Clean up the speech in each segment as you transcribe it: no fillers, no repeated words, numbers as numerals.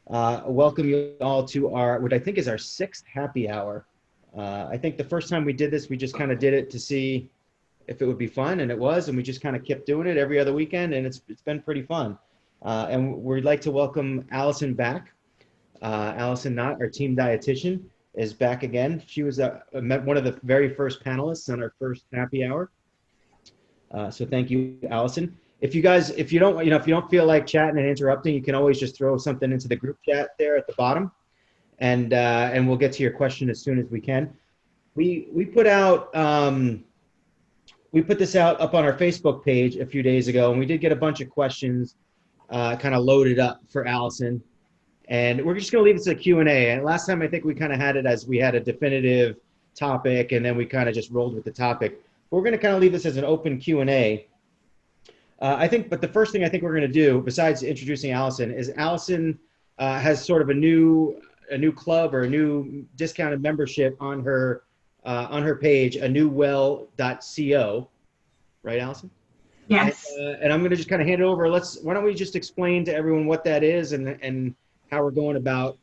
Welcome you all to our, what I think is our sixth happy hour. I think the first time we did this, we just kind of did it to see if it would be fun, and it was, and we just kind of kept doing it every other weekend, and it's been pretty fun. And we'd like to welcome Allison back. Allison Knott, our team dietitian, is back again. She was one of the very first panelists on our first happy hour. So thank you, Allison. If you don't feel like chatting and interrupting, you can always just throw something into the group chat there at the bottom, and we'll get to your question as soon as we can. We put out we put this out up on our Facebook page a few days ago, and we did get a bunch of questions kind of loaded up for Allison, and we're just going to leave this as a Q&A. And last time I think we kind of had it as we had a definitive topic, and then we kind of just rolled with the topic. We're going to kind of leave this as an open Q&A. I think, but the first thing I think we're going to do, besides introducing Allison, is Allison has sort of a new club or a new discounted membership on her page, ANEWWell.co, right, Allison? Yes. And I'm going to just kind of hand it over. Why don't we just explain to everyone what that is and how we're going about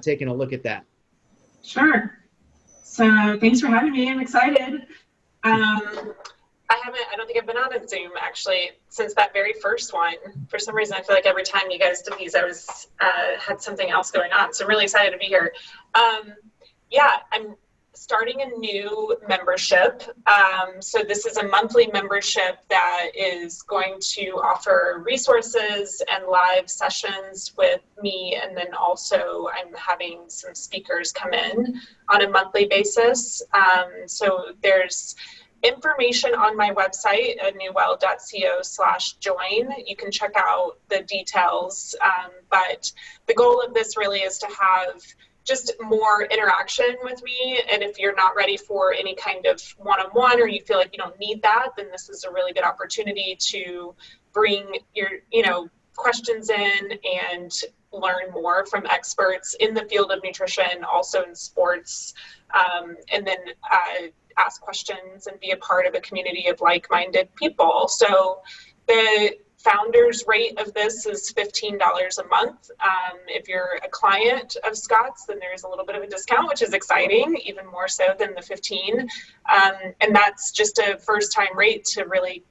taking a look at that? Sure. So thanks for having me. I'm excited. I don't think I've been on a Zoom actually since that very first one. For some reason, I feel like every time you guys did these, I was had something else going on. So I'm really excited to be here. Yeah, I'm starting a new membership. So this is a monthly membership that is going to offer resources and live sessions with me. And then also I'm having some speakers come in on a monthly basis. So there's information on my website, anewwell.co/join. You can check out the details, but the goal of this really is to have just more interaction with me. And if you're not ready for any kind of one-on-one, or you feel like you don't need that, then this is a really good opportunity to bring your, questions in and learn more from experts in the field of nutrition, also in sports, and then ask questions and be a part of a community of like-minded people. So the founder's rate of this is $15 a month. If you're a client of Scott's, then there's a little bit of a discount, which is exciting, even more so than the 15. And that's just a first-time rate to really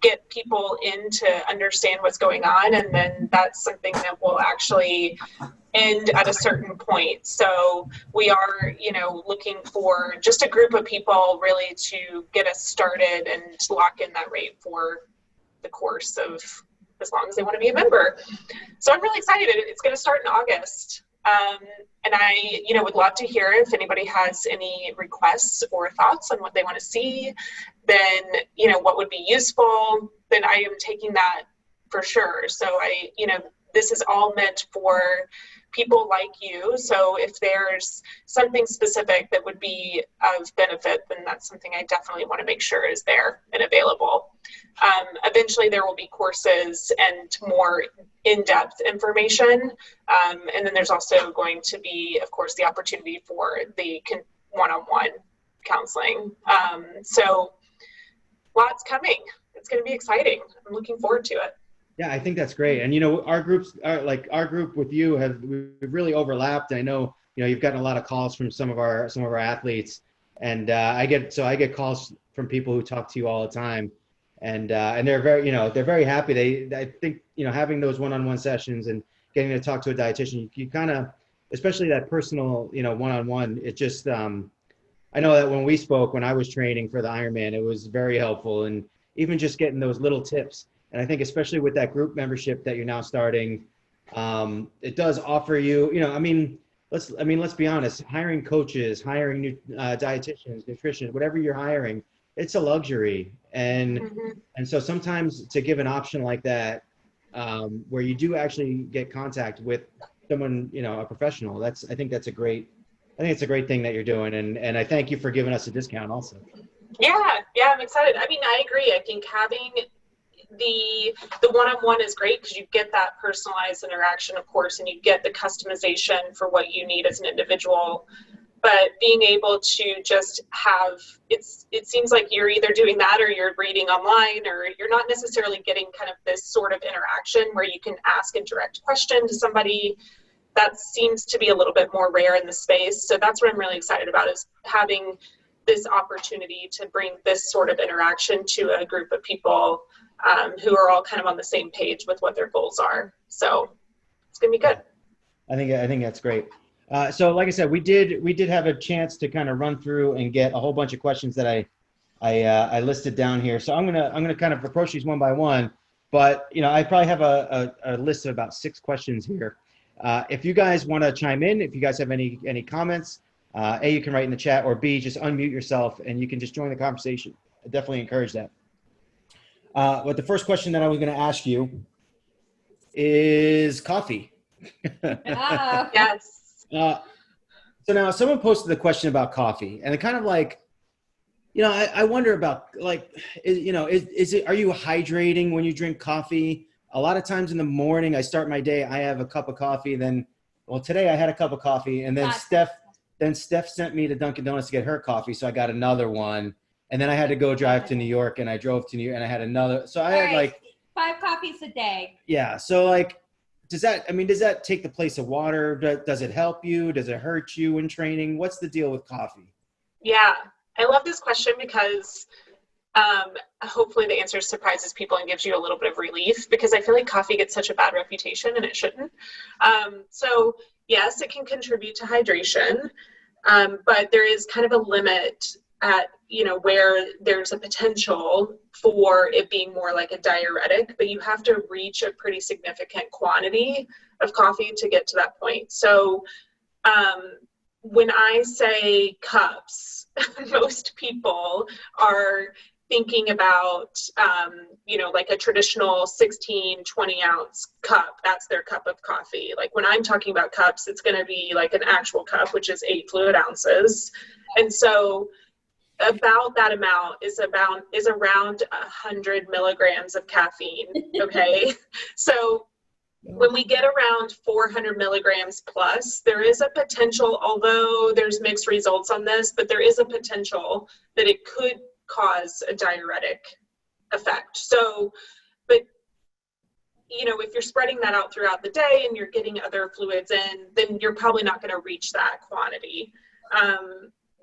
get people in to understand what's going on. And then that's something that will actually end at a certain point. So we are, looking for just a group of people really to get us started and lock in that rate for the course of as long as they want to be a member. So I'm really excited. It's going to start in August. And I, would love to hear if anybody has any requests or thoughts on what they want to see, then, what would be useful, then I am taking that for sure. So this is all meant for people like you. So if there's something specific that would be of benefit, then that's something I definitely want to make sure is there and available. Eventually there will be courses and more in-depth information. And then there's also going to be, of course, the opportunity for the one-on-one counseling. So lots coming. It's going to be exciting. I'm looking forward to it. Yeah, I think that's great. And, our group with you we've really overlapped. I know, you've gotten a lot of calls from some of our athletes, and I get calls from people who talk to you all the time, and they're very happy. I think, having those one-on-one sessions and getting to talk to a dietitian, you kind of, especially that personal, one-on-one, it just, I know that when I was training for the Ironman, it was very helpful, and even just getting those little tips. And I think especially with that group membership that you're now starting, it does offer you, let's be honest, hiring coaches, hiring dietitians, nutritionists, whatever you're hiring, it's a luxury. And so sometimes to give an option like that, where you do actually get contact with someone, a professional, I think it's a great thing that you're doing. And I thank you for giving us a discount also. Yeah, I'm excited. I agree. I think having the one-on-one is great because you get that personalized interaction, of course, and you get the customization for what you need as an individual. but being able to just have, it seems like you're either doing that or you're reading online, or you're not necessarily getting kind of this sort of interaction where you can ask a direct question to somebody. That seems to be a little bit more rare in the space. So that's what I'm really excited about, is having this opportunity to bring this sort of interaction to a group of people who are all kind of on the same page with what their goals are. So it's gonna be good. I think that's great. So like I said, we did have a chance to kind of run through and get a whole bunch of questions that I listed down here. So I'm gonna kind of approach these one by one. But I probably have a list of about 6 questions here. If you guys want to chime in, if you guys have any comments, A, you can write in the chat, or B, just unmute yourself and you can just join the conversation. I definitely encourage that. But the first question that I was going to ask you is coffee. Yes. So now someone posted the question about coffee, and it kind of like, I wonder about like, are you hydrating when you drink coffee? A lot of times in the morning, I start my day, I have a cup of coffee. Today I had a cup of coffee, and then Steph sent me to Dunkin' Donuts to get her coffee. So I got another one. And then I had to go drive to New York, and I drove to New York, and I had another. So I had like 5 coffees a day. Yeah. So like, does that take the place of water? Does it help you? Does it hurt you in training? What's the deal with coffee? Yeah, I love this question because hopefully the answer surprises people and gives you a little bit of relief, because I feel like coffee gets such a bad reputation and it shouldn't. So yes, it can contribute to hydration, but there is kind of a limit at, where there's a potential for it being more like a diuretic, but you have to reach a pretty significant quantity of coffee to get to that point. So when I say cups, most people are thinking about, like a traditional 16, 20 ounce cup. That's their cup of coffee. Like when I'm talking about cups, it's going to be like an actual cup, which is 8 fluid ounces. And so about that amount is around 100 milligrams of caffeine. Okay. So when we get around 400 milligrams plus, there is a potential, although there's mixed results on this, but there is a potential that it could cause a diuretic effect. So, but if you're spreading that out throughout the day and you're getting other fluids in, then you're probably not going to reach that quantity.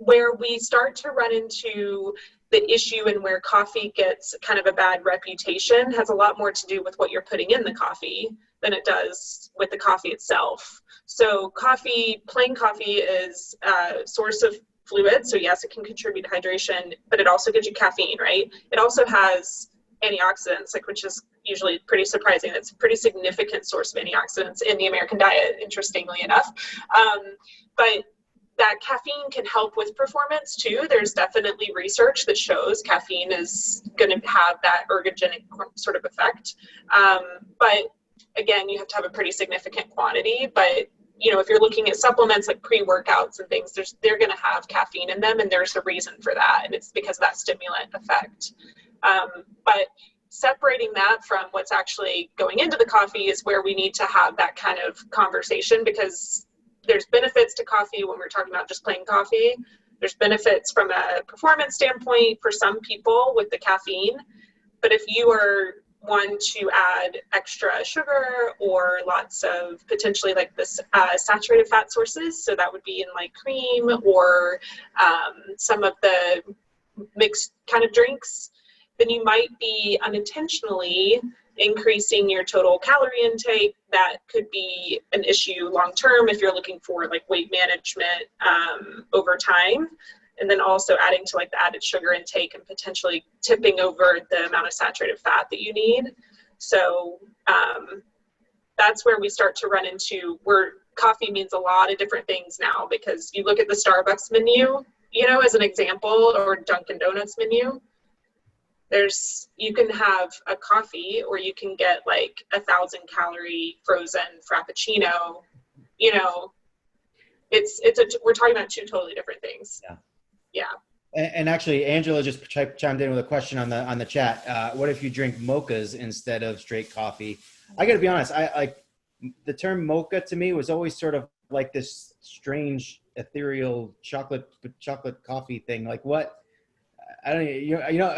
Where we start to run into the issue and where coffee gets kind of a bad reputation has a lot more to do with what you're putting in the coffee than it does with the coffee itself. So plain coffee is a source of fluid. So yes, it can contribute to hydration, but it also gives you caffeine, right? It also has antioxidants, which is usually pretty surprising. It's a pretty significant source of antioxidants in the American diet, interestingly enough. But that caffeine can help with performance too. There's definitely research that shows caffeine is going to have that ergogenic sort of effect. But again, you have to have a pretty significant quantity. But if you're looking at supplements like pre-workouts and things, they're going to have caffeine in them, and there's a reason for that, and it's because of that stimulant effect. But separating that from what's actually going into the coffee is where we need to have that kind of conversation, because there's benefits to coffee when we're talking about just plain coffee. There's benefits from a performance standpoint for some people with the caffeine. But if you are one to add extra sugar or lots of potentially like this saturated fat sources, so that would be in like cream or some of the mixed kind of drinks, then you might be unintentionally increasing your total calorie intake. That could be an issue long term if you're looking for like weight management over time, and then also adding to like the added sugar intake and potentially tipping over the amount of saturated fat that you need. So that's where we start to run into where coffee means a lot of different things now, because you look at the Starbucks menu, as an example, or Dunkin' Donuts menu. You can have a coffee, or you can get like 1,000 calorie frozen frappuccino. We're talking about 2 totally different things. Yeah. And actually, Angela just chimed in with a question on the chat. What if you drink mochas instead of straight coffee? I got to be honest. I like the term mocha to me was always sort of like this strange. ethereal chocolate coffee thing. Like what? I don't, you know,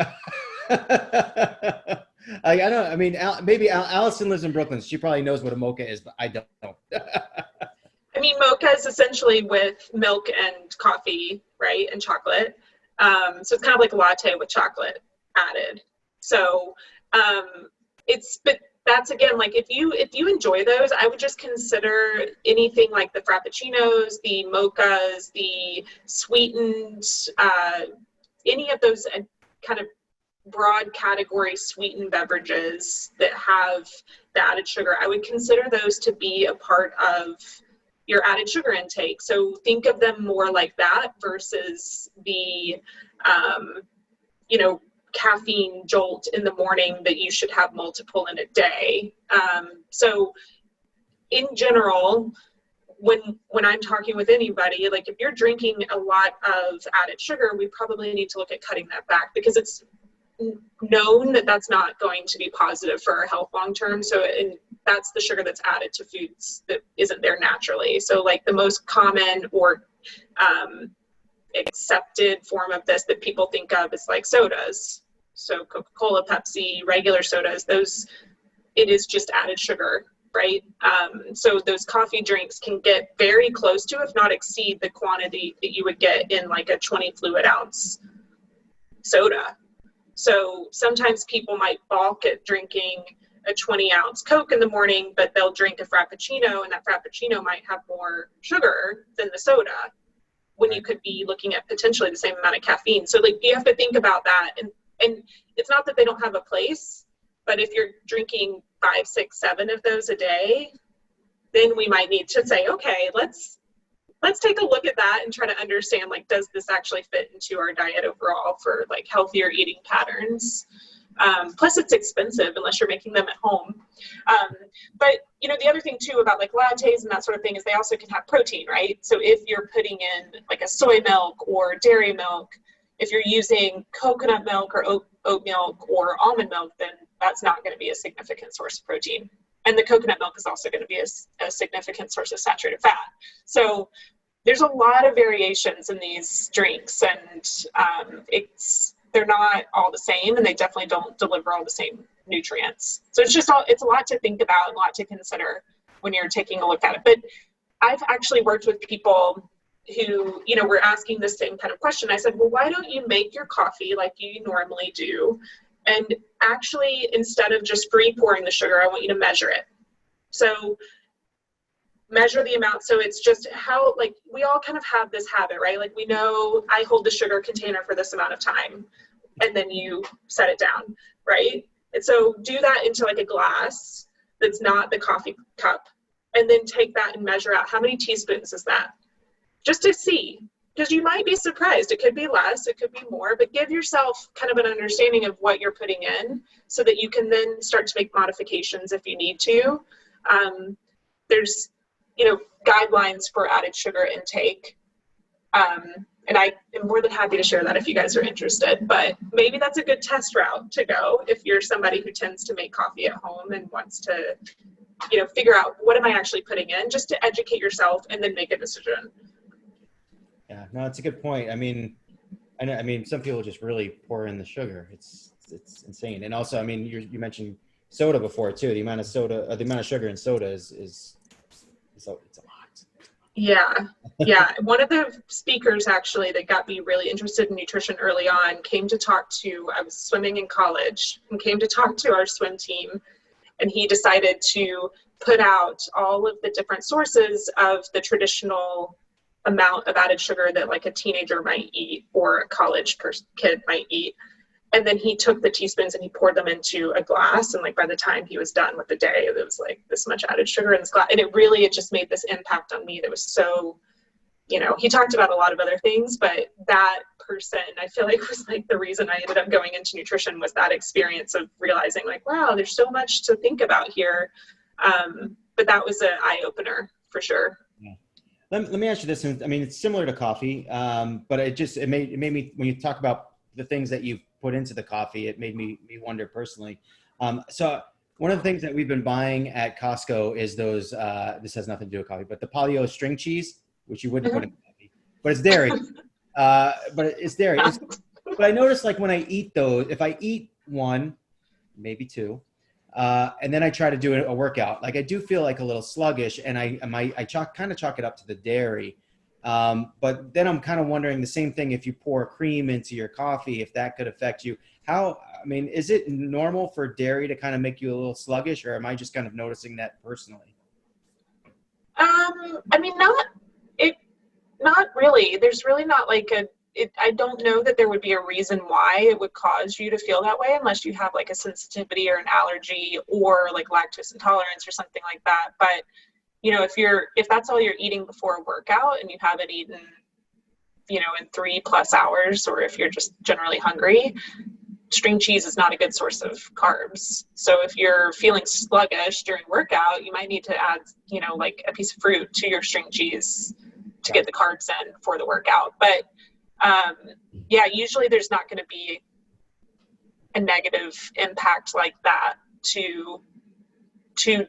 I don't, I mean, maybe Allison lives in Brooklyn. So she probably knows what a mocha is, but I don't know. I mean, mocha is essentially with milk and coffee, right, and chocolate. So it's kind of like a latte with chocolate added. So but that's again, like if you enjoy those, I would just consider anything like the frappuccinos, the mochas, the sweetened, any of those kind of broad category sweetened beverages that have the added sugar. I would consider those to be a part of your added sugar intake. So think of them more like that versus the, caffeine jolt in the morning that you should have multiple in a day. So in general, when I'm talking with anybody, like if you're drinking a lot of added sugar, we probably need to look at cutting that back because it's known that that's not going to be positive for our health long term. So that's the sugar that's added to foods that isn't there naturally. So like the most common or accepted form of this that people think of is like sodas. So Coca-Cola, Pepsi, regular sodas, it is just added sugar, right? So those coffee drinks can get very close to, if not exceed, the quantity that you would get in like a 20 fluid ounce soda. So sometimes people might balk at drinking a 20 ounce Coke in the morning, but they'll drink a Frappuccino, and that Frappuccino might have more sugar than the soda when you could be looking at potentially the same amount of caffeine. So like you have to think about that. And it's not that they don't have a place, but if you're drinking 5, 6, 7 of those a day, then we might need to say, okay, let's take a look at that and try to understand, like, does this actually fit into our diet overall for like healthier eating patterns? Plus it's expensive unless you're making them at home. But the other thing too about like lattes and that sort of thing is they also can have protein, right? So if you're putting in like a soy milk or dairy milk, if you're using coconut milk or oat milk or almond milk, then that's not going to be a significant source of protein. And the coconut milk is also going to be a significant source of saturated fat. So there's a lot of variations in these drinks, and they're not all the same, and they definitely don't deliver all the same nutrients. So it's a lot to think about and a lot to consider when you're taking a look at it. But I've actually worked with people who, were asking the same kind of question. I said, well, why don't you make your coffee like you normally do? And actually, instead of just free pouring the sugar, I want you to measure it. So measure the amount. So it's just how, like, we all kind of have this habit, right? Like we know I hold the sugar container for this amount of time, and then you set it down, right? And so do that into like a glass that's not the coffee cup, and then take that and measure out how many teaspoons is that, just to see, because you might be surprised. It could be less, it could be more, but give yourself kind of an understanding of what you're putting in so that you can then start to make modifications if you need to. There's guidelines for added sugar intake. And I am more than happy to share that if you guys are interested, but maybe that's a good test route to go if you're somebody who tends to make coffee at home and wants to, figure out what am I actually putting in, just to educate yourself and then make a decision. Yeah, no, it's a good point. I mean, some people just really pour in the sugar. It's insane. And also, I mean, you mentioned soda before too. The amount of sugar in soda is it's a lot. Yeah. One of the speakers actually that got me really interested in nutrition early on I was swimming in college, and came to talk to our swim team, and he decided to put out all of the different sources of the traditional amount of added sugar that like a teenager might eat or a college kid might eat. And then he took the teaspoons and he poured them into a glass. And like by the time he was done with the day, it was like this much added sugar in this glass. And it just made this impact on me that was so, he talked about a lot of other things, but that person, I feel like, was like the reason I ended up going into nutrition, was that experience of realizing like, wow, there's so much to think about here. But that was an eye opener for sure. Yeah. Let me ask you this. I mean, it's similar to coffee, but it made me, when you talk about the things that you put into the coffee, it made me wonder personally. So one of the things that we've been buying at Costco is those, this has nothing to do with coffee, but the Polly-O string cheese, which you wouldn't put in coffee. but it's dairy. But it's dairy. But I notice like when I eat those, if I eat one, maybe two, and then I try to do a workout, like I do feel like a little sluggish, and I kind of chalk it up to the dairy. But then I'm kind of wondering the same thing if you pour cream into your coffee, if that could affect you. Is it normal for dairy to kind of make you a little sluggish, or am I just kind of noticing that personally? Not really. There's really not like I don't know that there would be a reason why it would cause you to feel that way unless you have like a sensitivity or an allergy or like lactose intolerance or something like that. But, if that's all you're eating before a workout and you haven't eaten, in 3+ hours, or if you're just generally hungry, string cheese is not a good source of carbs. So if you're feeling sluggish during workout, you might need to add, like a piece of fruit to your string cheese to get the carbs in for the workout. But usually there's not going to be a negative impact like that to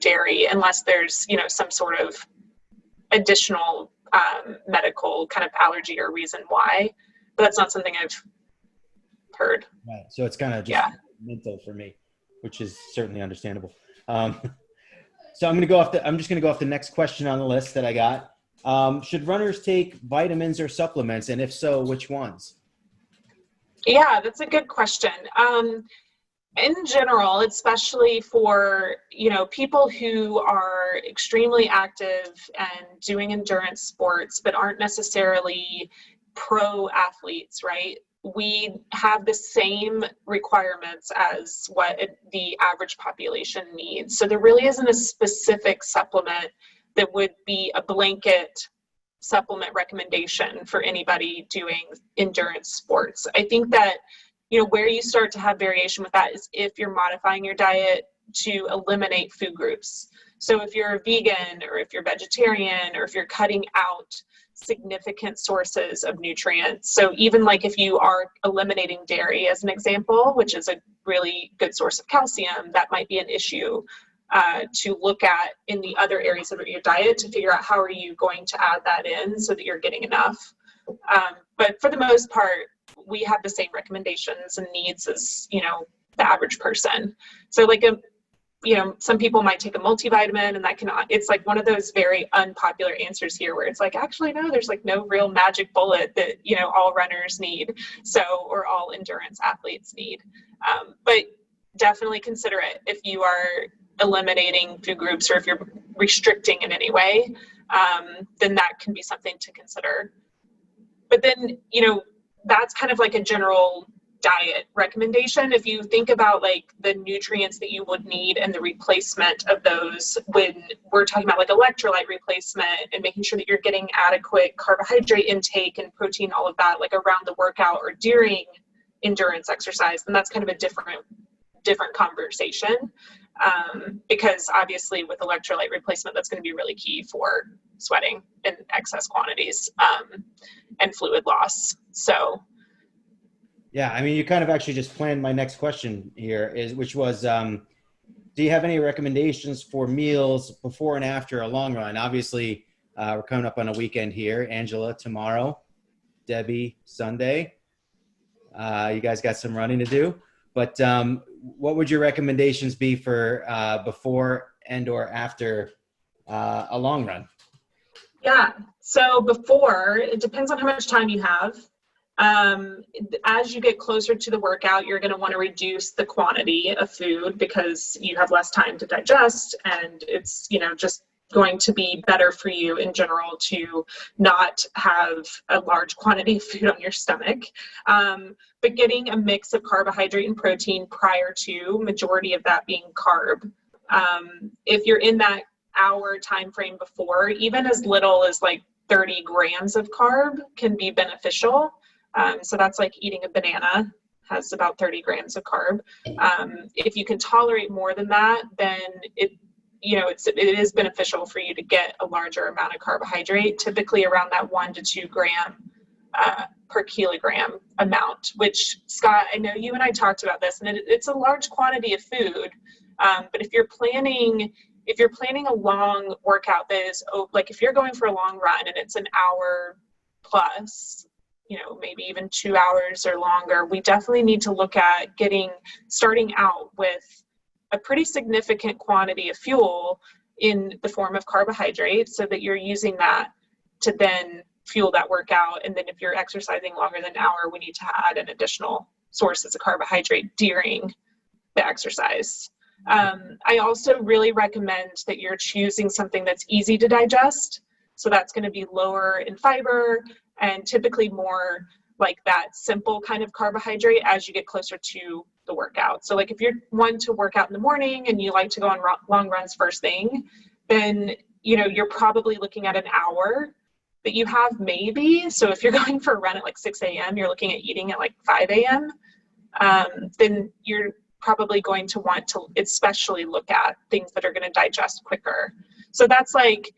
dairy unless there's, some sort of additional medical kind of allergy or reason why. But that's not something I've heard. Right. So it's kind of just mental for me, which is certainly understandable. So I'm just going to go off the next question on the list that I got. Should runners take vitamins or supplements? And if so, which ones? Yeah, that's a good question. In general, especially for, people who are extremely active and doing endurance sports, but aren't necessarily pro athletes, right? We have the same requirements as what the average population needs. So there really isn't a specific supplement that would be a blanket supplement recommendation for anybody doing endurance sports. I think that, where you start to have variation with that is if you're modifying your diet to eliminate food groups. So if you're a vegan or if you're vegetarian or if you're cutting out significant sources of nutrients. So even like if you are eliminating dairy as an example, which is a really good source of calcium, that might be an issue to look at in the other areas of your diet to figure out how are you going to add that in so that you're getting enough. But for the most part, we have the same recommendations and needs as, the average person. So like some people might take a multivitamin and it's like one of those very unpopular answers here where it's like, actually, no, there's like no real magic bullet that, all runners need. Or all endurance athletes need. But definitely consider it if you are eliminating food groups or if you're restricting in any way, then that can be something to consider. But then, that's kind of like a general diet recommendation. If you think about like the nutrients that you would need and the replacement of those when we're talking about like electrolyte replacement and making sure that you're getting adequate carbohydrate intake and protein, all of that, like around the workout or during endurance exercise, then that's kind of a different conversation. Because obviously with electrolyte replacement, that's going to be really key for sweating in excess quantities and fluid loss. So, yeah, you kind of actually just planned my next question here, which was, do you have any recommendations for meals before and after a long run? Obviously, we're coming up on a weekend here. Angela tomorrow, Debbie Sunday. You guys got some running to do, but what would your recommendations be for before and or after a long run? Yeah, so before, it depends on how much time you have. As you get closer to the workout, you're going to want to reduce the quantity of food because you have less time to digest, and it's, just going to be better for you in general to not have a large quantity of food on your stomach. But getting a mix of carbohydrate and protein prior to, majority of that being carb. If you're in that hour time frame before, even as little as like 30 grams of carb can be beneficial. So that's like eating a banana, has about 30 grams of carb. If you can tolerate more than that, then it is beneficial for you to get a larger amount of carbohydrate, typically around that 1 to 2 gram per kilogram amount, which, Scott, I know you and I talked about this, and it's a large quantity of food. But if you're planning a long workout that is, like if you're going for a long run and it's an hour plus, maybe even 2 hours or longer, we definitely need to look at starting out with a pretty significant quantity of fuel in the form of carbohydrates, so that you're using that to then fuel that workout. And then if you're exercising longer than an hour, we need to add an additional sources of carbohydrate during the exercise. I also really recommend that you're choosing something that's easy to digest. So that's going to be lower in fiber and typically more like that simple kind of carbohydrate as you get closer to the workout. So like if you're one to work out in the morning and you like to go on long runs first thing, then you're probably looking at an hour that you have maybe. So if you're going for a run at like 6 a.m., you're looking at eating at like 5 a.m., then you're probably going to want to especially look at things that are going to digest quicker. So that's like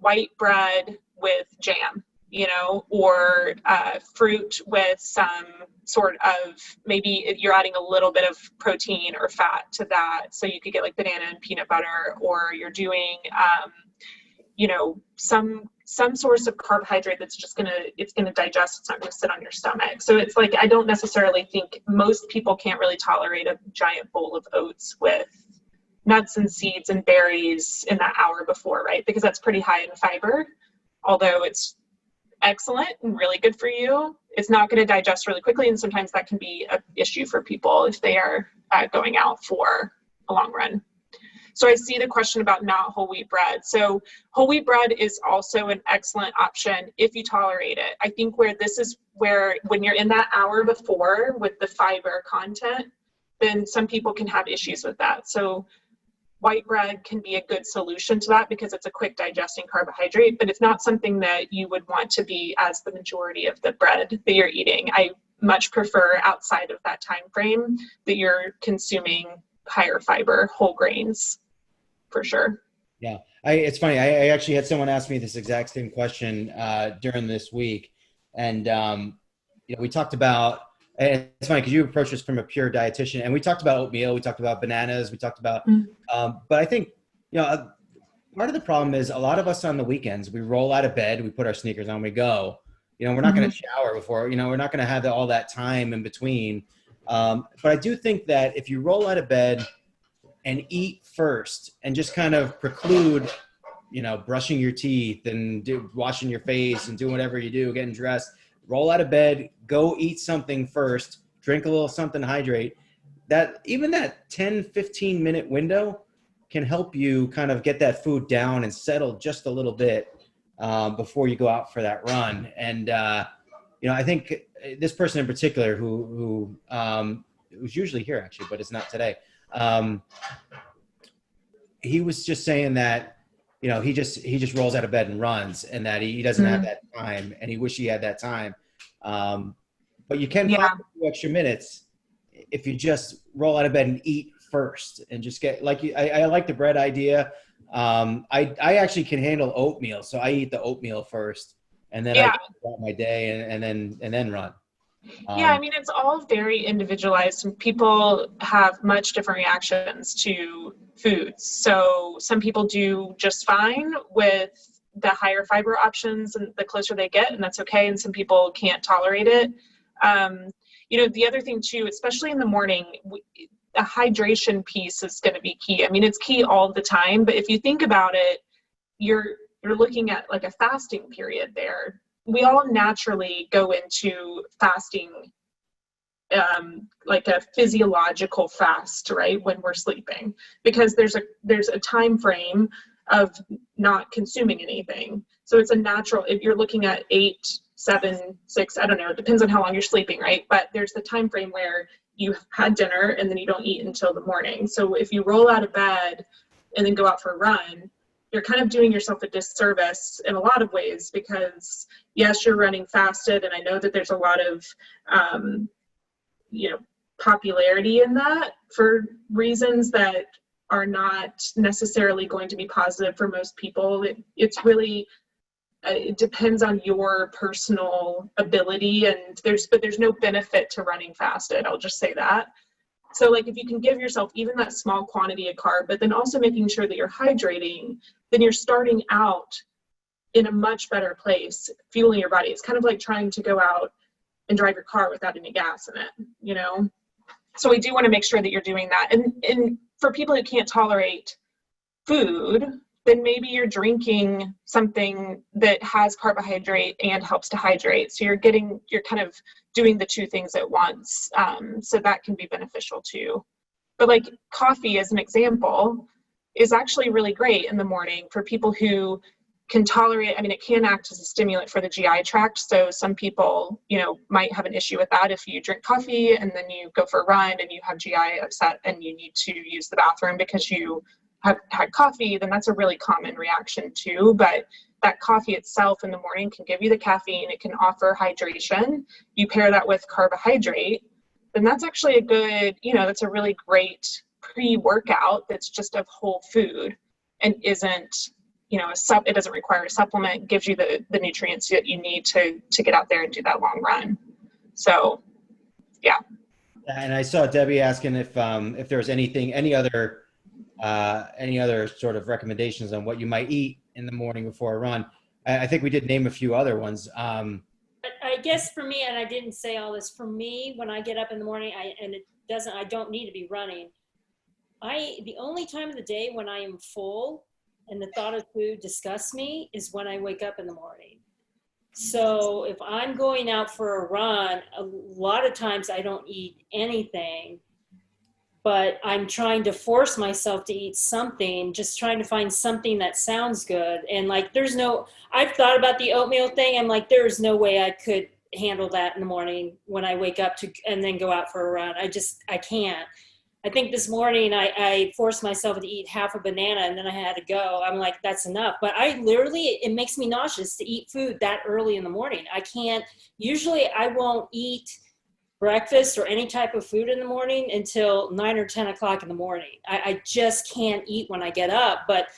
white bread with jam, or fruit with some sort of, maybe you're adding a little bit of protein or fat to that. So you could get like banana and peanut butter, or you're doing, some source of carbohydrate that's just it's gonna digest. It's not gonna sit on your stomach. So it's like, I don't necessarily think most people can't really tolerate a giant bowl of oats with nuts and seeds and berries in that hour before, right? Because that's pretty high in fiber. Although it's excellent and really good for you, it's not going to digest really quickly, and sometimes that can be an issue for people if they are going out for a long run. So I see the question about not whole wheat bread. So whole wheat bread is also an excellent option if you tolerate it. I think where when you're in that hour before with the fiber content, then some people can have issues with that. So white bread can be a good solution to that because it's a quick digesting carbohydrate, but it's not something that you would want to be as the majority of the bread that you're eating. I much prefer outside of that time frame that you're consuming higher fiber whole grains, for sure. Yeah, it's funny. I actually had someone ask me this exact same question during this week, and we talked about. And it's funny because you approached us from a pure dietitian, and we talked about oatmeal, we talked about bananas, we talked about, but I think, part of the problem is a lot of us on the weekends, we roll out of bed, we put our sneakers on, we go, we're not going to shower before, we're not going to have all that time in between. But I do think that if you roll out of bed and eat first and just kind of preclude, brushing your teeth and washing your face and doing whatever you do, getting dressed, roll out of bed, go eat something first, drink a little something, hydrate. Even that 10, 15 minute window can help you kind of get that food down and settle just a little bit before you go out for that run. And, I think this person in particular who's usually here actually, but it's not today. He was just saying that, he just rolls out of bed and runs, and that he doesn't have that time, and he wish he had that time. But you can find a few extra minutes if you just roll out of bed and eat first, and just get I like the bread idea. I actually can handle oatmeal, so I eat the oatmeal first, and then I go about my day and then run. It's all very individualized, and people have much different reactions to foods. So some people do just fine with the higher fiber options and the closer they get, and that's okay. And some people can't tolerate it. The other thing too, especially in the morning, the hydration piece is going to be key. It's key all the time, but if you think about it, you're looking at like a fasting period there. We all naturally go into fasting, like a physiological fast, right? When we're sleeping, because there's a time frame of not consuming anything. So it's a natural, if you're looking at 8, 7, 6, I don't know, it depends on how long you're sleeping, right? But there's the time frame where you had dinner and then you don't eat until the morning. So if you roll out of bed and then go out for a run, you're kind of doing yourself a disservice in a lot of ways, because yes, you're running fasted. And I know that there's a lot of, popularity in that for reasons that are not necessarily going to be positive for most people. It's really, it depends on your personal ability, and there's no benefit to running fasted. I'll just say that. So like if you can give yourself even that small quantity of carb, but then also making sure that you're hydrating, then you're starting out in a much better place, fueling your body. It's kind of like trying to go out and drive your car without any gas in it, you know? So we do want to make sure that you're doing that. And for people who can't tolerate food, then maybe you're drinking something that has carbohydrate and helps to hydrate. So you're kind of doing the two things at once. So that can be beneficial too. But like coffee, as an example, is actually really great in the morning for people who can tolerate. I mean, it can act as a stimulant for the GI tract. So some people, you know, might have an issue with that. If you drink coffee and then you go for a run and you have GI upset and you need to use the bathroom because you have had coffee, then that's a really common reaction too. But that coffee itself in the morning can give you the caffeine. It can offer hydration. You pair that with carbohydrate, then that's actually a good, you know, that's a really great pre-workout that's just of whole food and isn't, you know, it doesn't require a supplement, gives you the nutrients that you need to get out there and do that long run. So, yeah. And I saw Debbie asking if there's any other sort of recommendations on what you might eat in the morning before a run. I think we did name a few other ones. I guess for me, and I didn't say all this, for me, when I get up in the morning, I don't need to be running. The only time of the day when I am full and the thought of food disgusts me is when I wake up in the morning. So if I'm going out for a run, a lot of times I don't eat anything, but I'm trying to force myself to eat something, just trying to find something that sounds good. And like, I've thought about the oatmeal thing. I'm like, there's no way I could handle that in the morning when I wake up and then go out for a run. I can't. I think this morning I forced myself to eat half a banana and then I had to go. I'm like, that's enough. But it makes me nauseous to eat food that early in the morning. I can't, usually I won't eat breakfast or any type of food in the morning until 9 or 10 o'clock in the morning. I just can't eat when I get up. But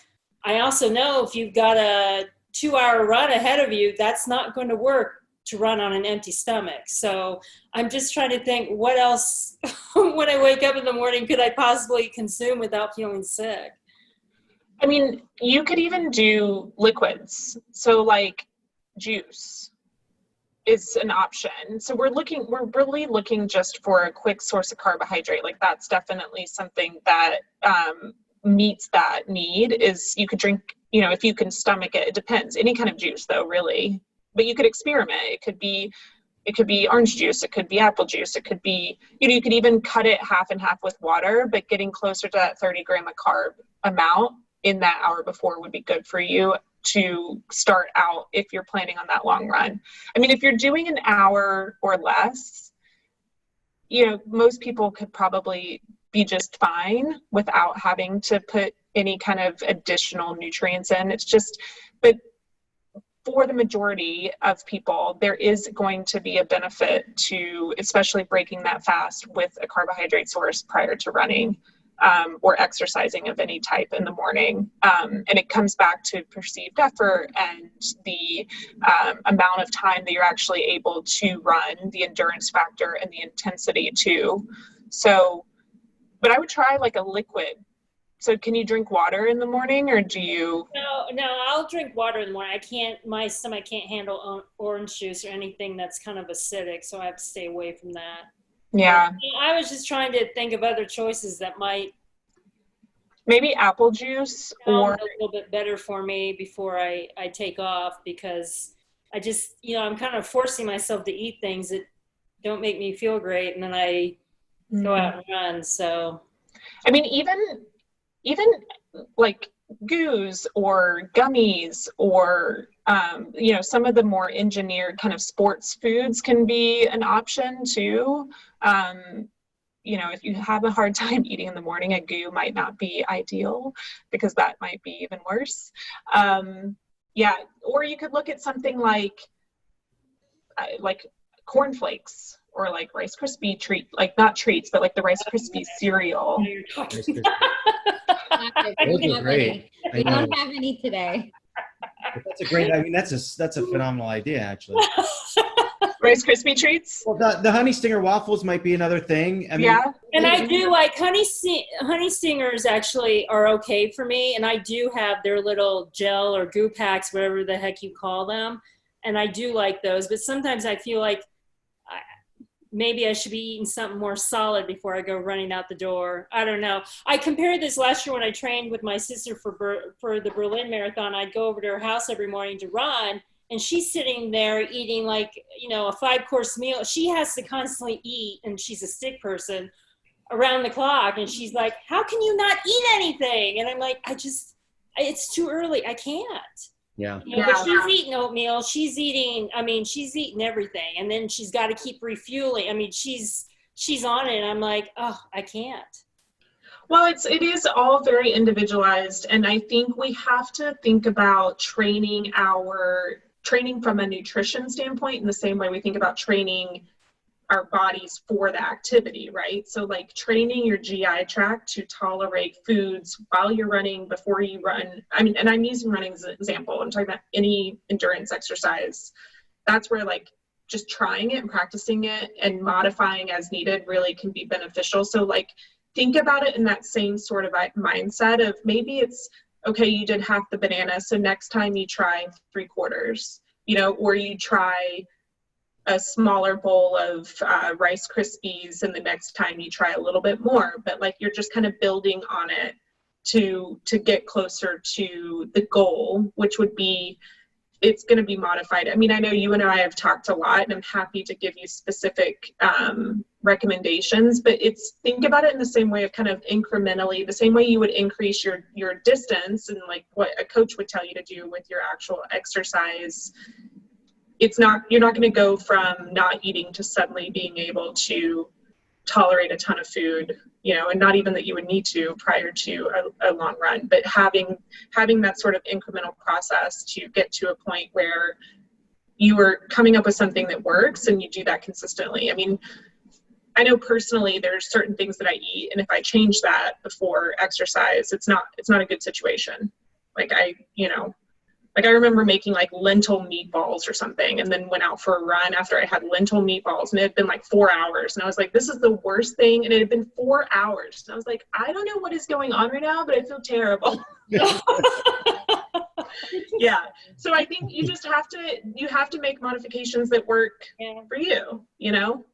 I also know if you've got a 2-hour run ahead of you, that's not going to work to run on an empty stomach. So I'm just trying to think, what else when I wake up in the morning could I possibly consume without feeling sick? I mean, you could even do liquids. So like juice is an option. So we're really looking just for a quick source of carbohydrate. Like that's definitely something that meets that need. Is you could drink, you know, if you can stomach it. It depends. Any kind of juice though, really. But you could experiment. It could be orange juice. It could be apple juice. It could be, you know, you could even cut it half and half with water, but getting closer to that 30 gram of carb amount in that hour before would be good for you to start out if you're planning on that long run. I mean, if you're doing an hour or less, you know, most people could probably be just fine without having to put any kind of additional nutrients in. It's just, but for the majority of people, there is going to be a benefit to especially breaking that fast with a carbohydrate source prior to running or exercising of any type in the morning. And it comes back to perceived effort and the amount of time that you're actually able to run, the endurance factor and the intensity too. So, but I would try like a liquid. So can you drink water in the morning or do you? No, I'll drink water in the morning. My stomach can't handle orange juice or anything that's kind of acidic, so I have to stay away from that. Yeah. I was just trying to think of other choices that might. Maybe apple juice or. A little bit better for me before I take off, because I just, you know, I'm kind of forcing myself to eat things that don't make me feel great, and then I go out and run, so. I mean, even like goos or gummies or, you know, some of the more engineered kind of sports foods can be an option too. You know, if you have a hard time eating in the morning, a goo might not be ideal because that might be even worse. Yeah, or you could look at something like cornflakes or like Rice Krispie treat, like not treats, but like the Rice Krispie cereal. Those are great. We don't have any today. That's a great. I mean, that's a phenomenal idea, actually. Rice Krispie treats? Well, the honey stinger waffles might be another thing. I mean, Yeah. And I do like honey stingers actually are okay for me. And I do have their little gel or goo packs, whatever the heck you call them. And I do like those, but sometimes I feel like maybe I should be eating something more solid before I go running out the door. I don't know. I compared this last year when I trained with my sister for the Berlin Marathon. I'd go over to her house every morning to run, and she's sitting there eating like, you know, a 5-course meal. She has to constantly eat, and she's a sick person, around the clock. And she's like, how can you not eat anything? And I'm like, it's too early. I can't. yeah. You know, but she's eating oatmeal. She's eating everything. And then she's got to keep refueling. I mean, she's on it. And I'm like, oh, I can't. Well, it is all very individualized. And I think we have to think about training from a nutrition standpoint in the same way we think about training our bodies for the activity, right? So like training your GI tract to tolerate foods while you're running, before you run. I mean, and I'm using running as an example. I'm talking about any endurance exercise. That's where like just trying it and practicing it and modifying as needed really can be beneficial. So like think about it in that same sort of mindset of maybe it's, okay, you did half the banana, so next time you try 3/4, you know, or you try a smaller bowl of Rice Krispies, and the next time you try a little bit more, but like you're just kind of building on it to get closer to the goal, which would be, it's going to be modified. I mean, I know you and I have talked a lot, and I'm happy to give you specific recommendations, but think about it in the same way of kind of incrementally, the same way you would increase your distance and like what a coach would tell you to do with your actual exercise. You're not going to go from not eating to suddenly being able to tolerate a ton of food, you know, and not even that you would need to prior to a long run, but having that sort of incremental process to get to a point where you are coming up with something that works and you do that consistently. I mean, I know personally there's certain things that I eat, and if I change that before exercise, it's not a good situation. Like I remember making like lentil meatballs or something, and then went out for a run after I had lentil meatballs, and it had been like 4 hours, and I was like, this is the worst thing, and it had been 4 hours, and I was like, I don't know what is going on right now, but I feel terrible. Yeah, so I think you just have to make modifications that work for you, you know?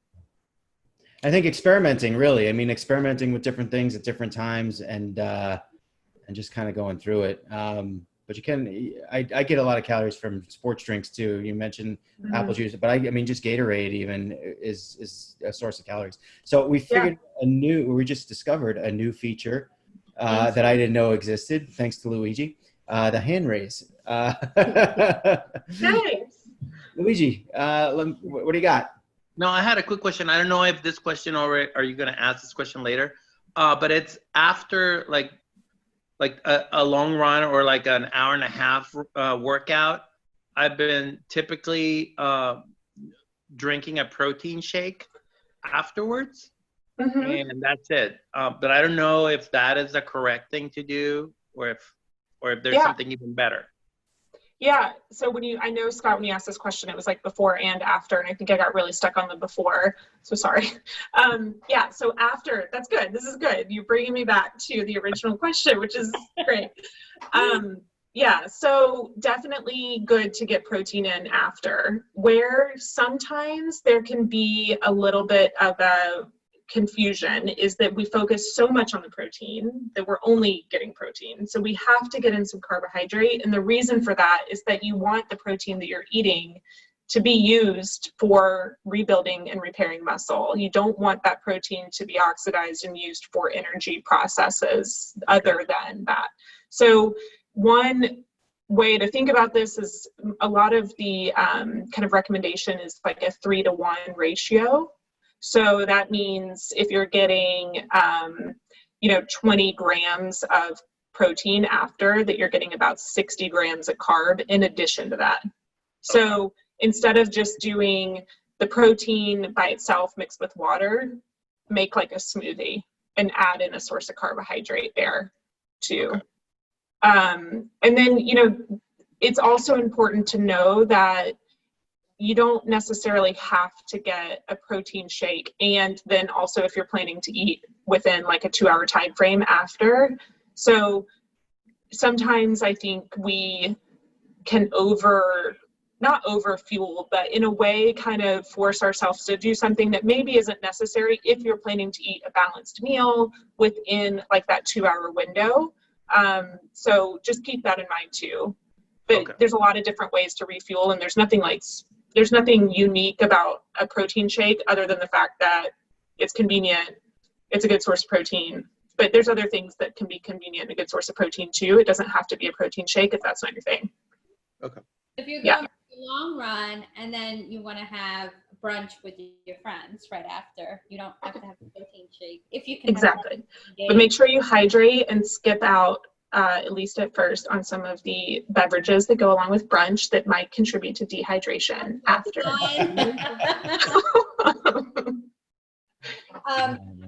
I think experimenting with different things at different times, and just kind of going through it. But I get a lot of calories from sports drinks too. You mentioned apple juice, but I mean, just Gatorade even is a source of calories. So we figured we just discovered a new feature that I didn't know existed, thanks to Luigi, the hand raise. Nice. Luigi, what do you got? No, I had a quick question. I don't know if this question already, are you going to ask this question later? But it's after like a long run or like an hour and a half workout. I've been typically drinking a protein shake afterwards, and that's it. But I don't know if that is the correct thing to do, or if there's something even better. Yeah. So I know, Scott, when you asked this question, it was like before and after, and I think I got really stuck on the before. So sorry. Yeah. So after, that's good. This is good. You're bringing me back to the original question, which is great. Yeah. So definitely good to get protein in after, where sometimes there can be a little bit of a confusion is that we focus so much on the protein that we're only getting protein. So we have to get in some carbohydrate. And the reason for that is that you want the protein that you're eating to be used for rebuilding and repairing muscle. You don't want that protein to be oxidized and used for energy processes other than that. So one way to think about this is a lot of the kind of recommendation is like a 3-to-1 ratio. So that means if you're getting, 20 grams of protein after, that you're getting about 60 grams of carb in addition to that. So instead of just doing the protein by itself mixed with water, make like a smoothie and add in a source of carbohydrate there too. And then, it's also important to know that you don't necessarily have to get a protein shake. And then also if you're planning to eat within like a 2-hour time frame after. So sometimes I think we can not over fuel, but in a way kind of force ourselves to do something that maybe isn't necessary if you're planning to eat a balanced meal within like that 2-hour window. So just keep that in mind too. But Okay. there's a lot of different ways to refuel, and there's nothing unique about a protein shake other than the fact that it's convenient. It's a good source of protein, but there's other things that can be convenient and a good source of protein too. It doesn't have to be a protein shake if that's not your thing. Okay. If you're Yeah. going for a long run and then you want to have brunch with your friends right after, you don't have to have a protein shake. If you can. Exactly. But make sure you hydrate and skip out, at least at first, on some of the beverages that go along with brunch that might contribute to dehydration after.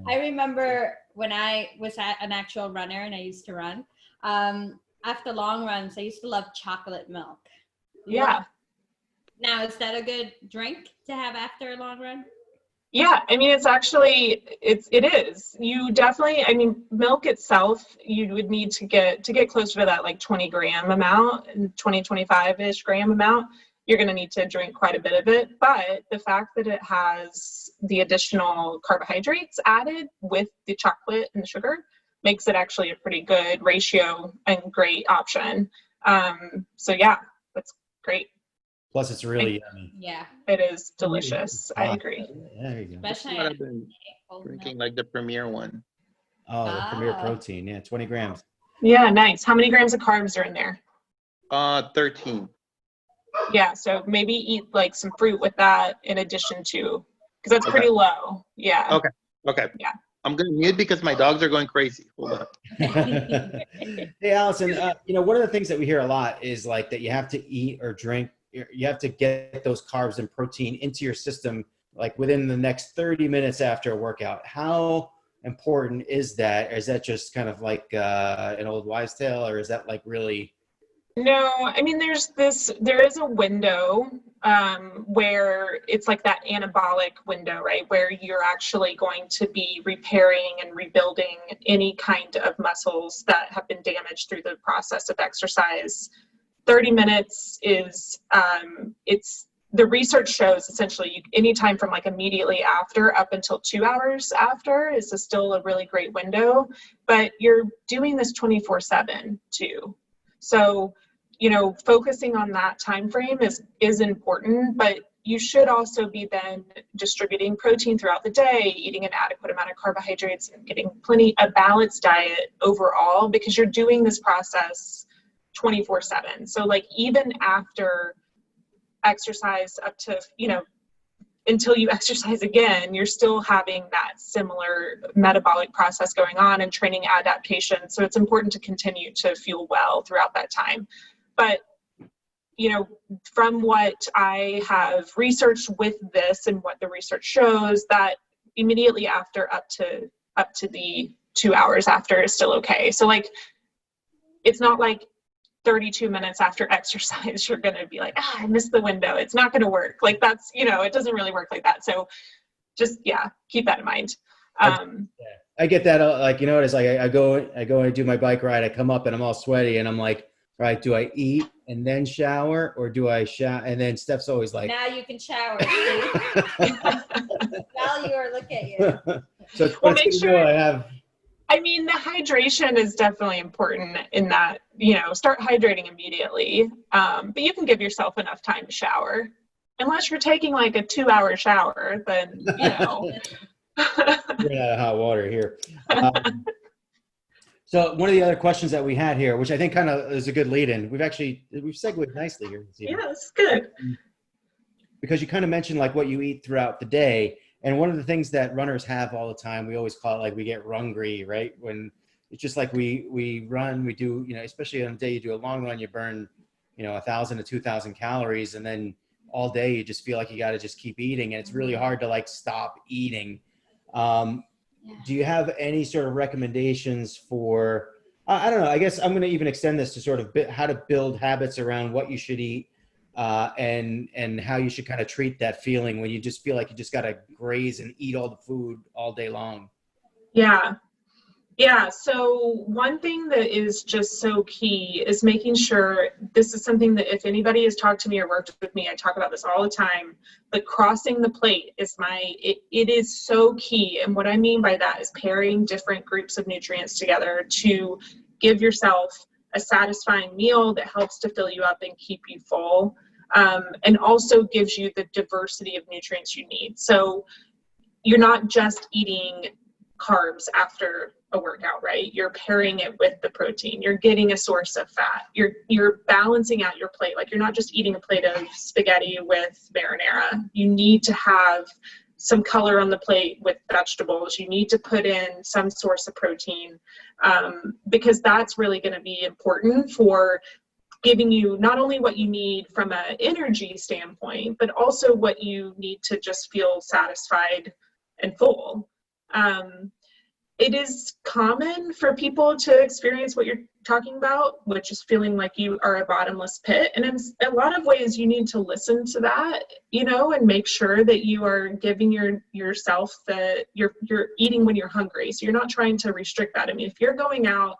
I remember when I was an actual runner and I used to run, after long runs, I used to love chocolate milk. Yeah. Now, is that a good drink to have after a long run? Yeah, I mean, it is. You definitely, I mean, milk itself, you would need to get closer to that like 20 gram amount, 20, 25-ish gram amount. You're going to need to drink quite a bit of it. But the fact that it has the additional carbohydrates added with the chocolate and the sugar makes it actually a pretty good ratio and great option. So yeah, that's great. Plus, it's really yummy. Yeah. It is delicious. I agree. Yeah, there you go. That's Especially what I've been drinking, like the Premier one. Oh, the Premier Ah. Protein. Yeah, 20 grams. Yeah, nice. How many grams of carbs are in there? 13. Yeah, so maybe eat like some fruit with that in addition to, because that's pretty low. Yeah. Okay. Okay. Yeah. I'm going to mute because my dogs are going crazy. Hold on. Hey, Allison, one of the things that we hear a lot is like that you have to eat or drink, you have to get those carbs and protein into your system like within the next 30 minutes after a workout. How important is that? Or is that just kind of like an old wives' tale, or is that like really? No, I mean, there is a window where it's like that anabolic window, right? Where you're actually going to be repairing and rebuilding any kind of muscles that have been damaged through the process of exercise. 30 minutes is, the research shows essentially anytime from like immediately after up until 2 hours after is still a really great window, but you're doing this 24/7 too. So, focusing on that time frame is important, but you should also be then distributing protein throughout the day, eating an adequate amount of carbohydrates, and getting a balanced diet overall, because you're doing this process 24/7. So like even after exercise up to, until you exercise again, you're still having that similar metabolic process going on and training adaptation. So it's important to continue to fuel well throughout that time. But, from what I have researched with this and what the research shows, that immediately after up to the 2 hours after is still okay. So like, it's not like 32 minutes after exercise, you're going to be like, I missed the window. It's not going to work. Like that's, it doesn't really work like that. So just, keep that in mind. I get that. Like, it's like I go and do my bike ride. I come up and I'm all sweaty and I'm like, all right, do I eat and then shower, or do I shower? And then Steph's always like, Now you can shower. Value, look at you. So Well, make it's sure I have. I mean, the hydration is definitely important in that, start hydrating immediately. But you can give yourself enough time to shower. Unless you're taking like a 2-hour shower, then, We're out of hot water here. So one of the other questions that we had here, which I think kind of is a good lead-in, we've segued nicely here this evening. Yeah, that's good. Because you kind of mentioned like what you eat throughout the day. And one of the things that runners have all the time, we always call it like we get rungry, right? When it's just like we run, we do, especially on the day you do a long run, you burn, 1,000 to 2,000 calories. And then all day you just feel like you got to just keep eating. And it's really hard to like stop eating. Do you have any sort of recommendations for, I don't know, I guess I'm going to even extend this to sort of how to build habits around what you should eat and how you should kind of treat that feeling when you just feel like you just got to graze and eat all the food all day long. Yeah. Yeah. So one thing that is just so key is making sure, this is something that if anybody has talked to me or worked with me, I talk about this all the time, but crossing the plate is it is so key. And what I mean by that is pairing different groups of nutrients together to give yourself a satisfying meal that helps to fill you up and keep you full, and also gives you the diversity of nutrients you need. So you're not just eating carbs after a workout, right? You're pairing it with the protein. You're getting a source of fat. You're balancing out your plate. Like, you're not just eating a plate of spaghetti with marinara. You need to have some color on the plate with vegetables. You need to put in some source of protein, because that's really going to be important for giving you not only what you need from an energy standpoint, but also what you need to just feel satisfied and full. It is common for people to experience what you're talking about, which is feeling like you are a bottomless pit. And in a lot of ways, you need to listen to that, and make sure that you are giving yourself that you're eating when you're hungry. So you're not trying to restrict that. I mean, if you're going out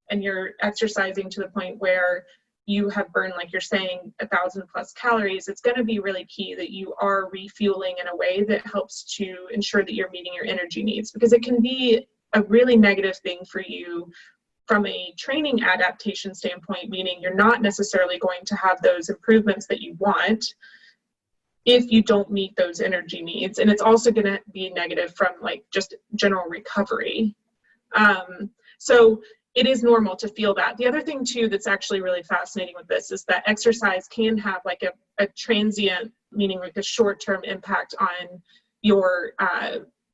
and you're exercising to the point where you have burned, like you're saying, 1,000+ calories, it's going to be really key that you are refueling in a way that helps to ensure that you're meeting your energy needs, because it can be a really negative thing for you from a training adaptation standpoint, meaning you're not necessarily going to have those improvements that you want if you don't meet those energy needs. And it's also going to be negative from like just general recovery. So it is normal to feel that. The other thing too that's actually really fascinating with this is that exercise can have like a transient, meaning like a short-term impact on your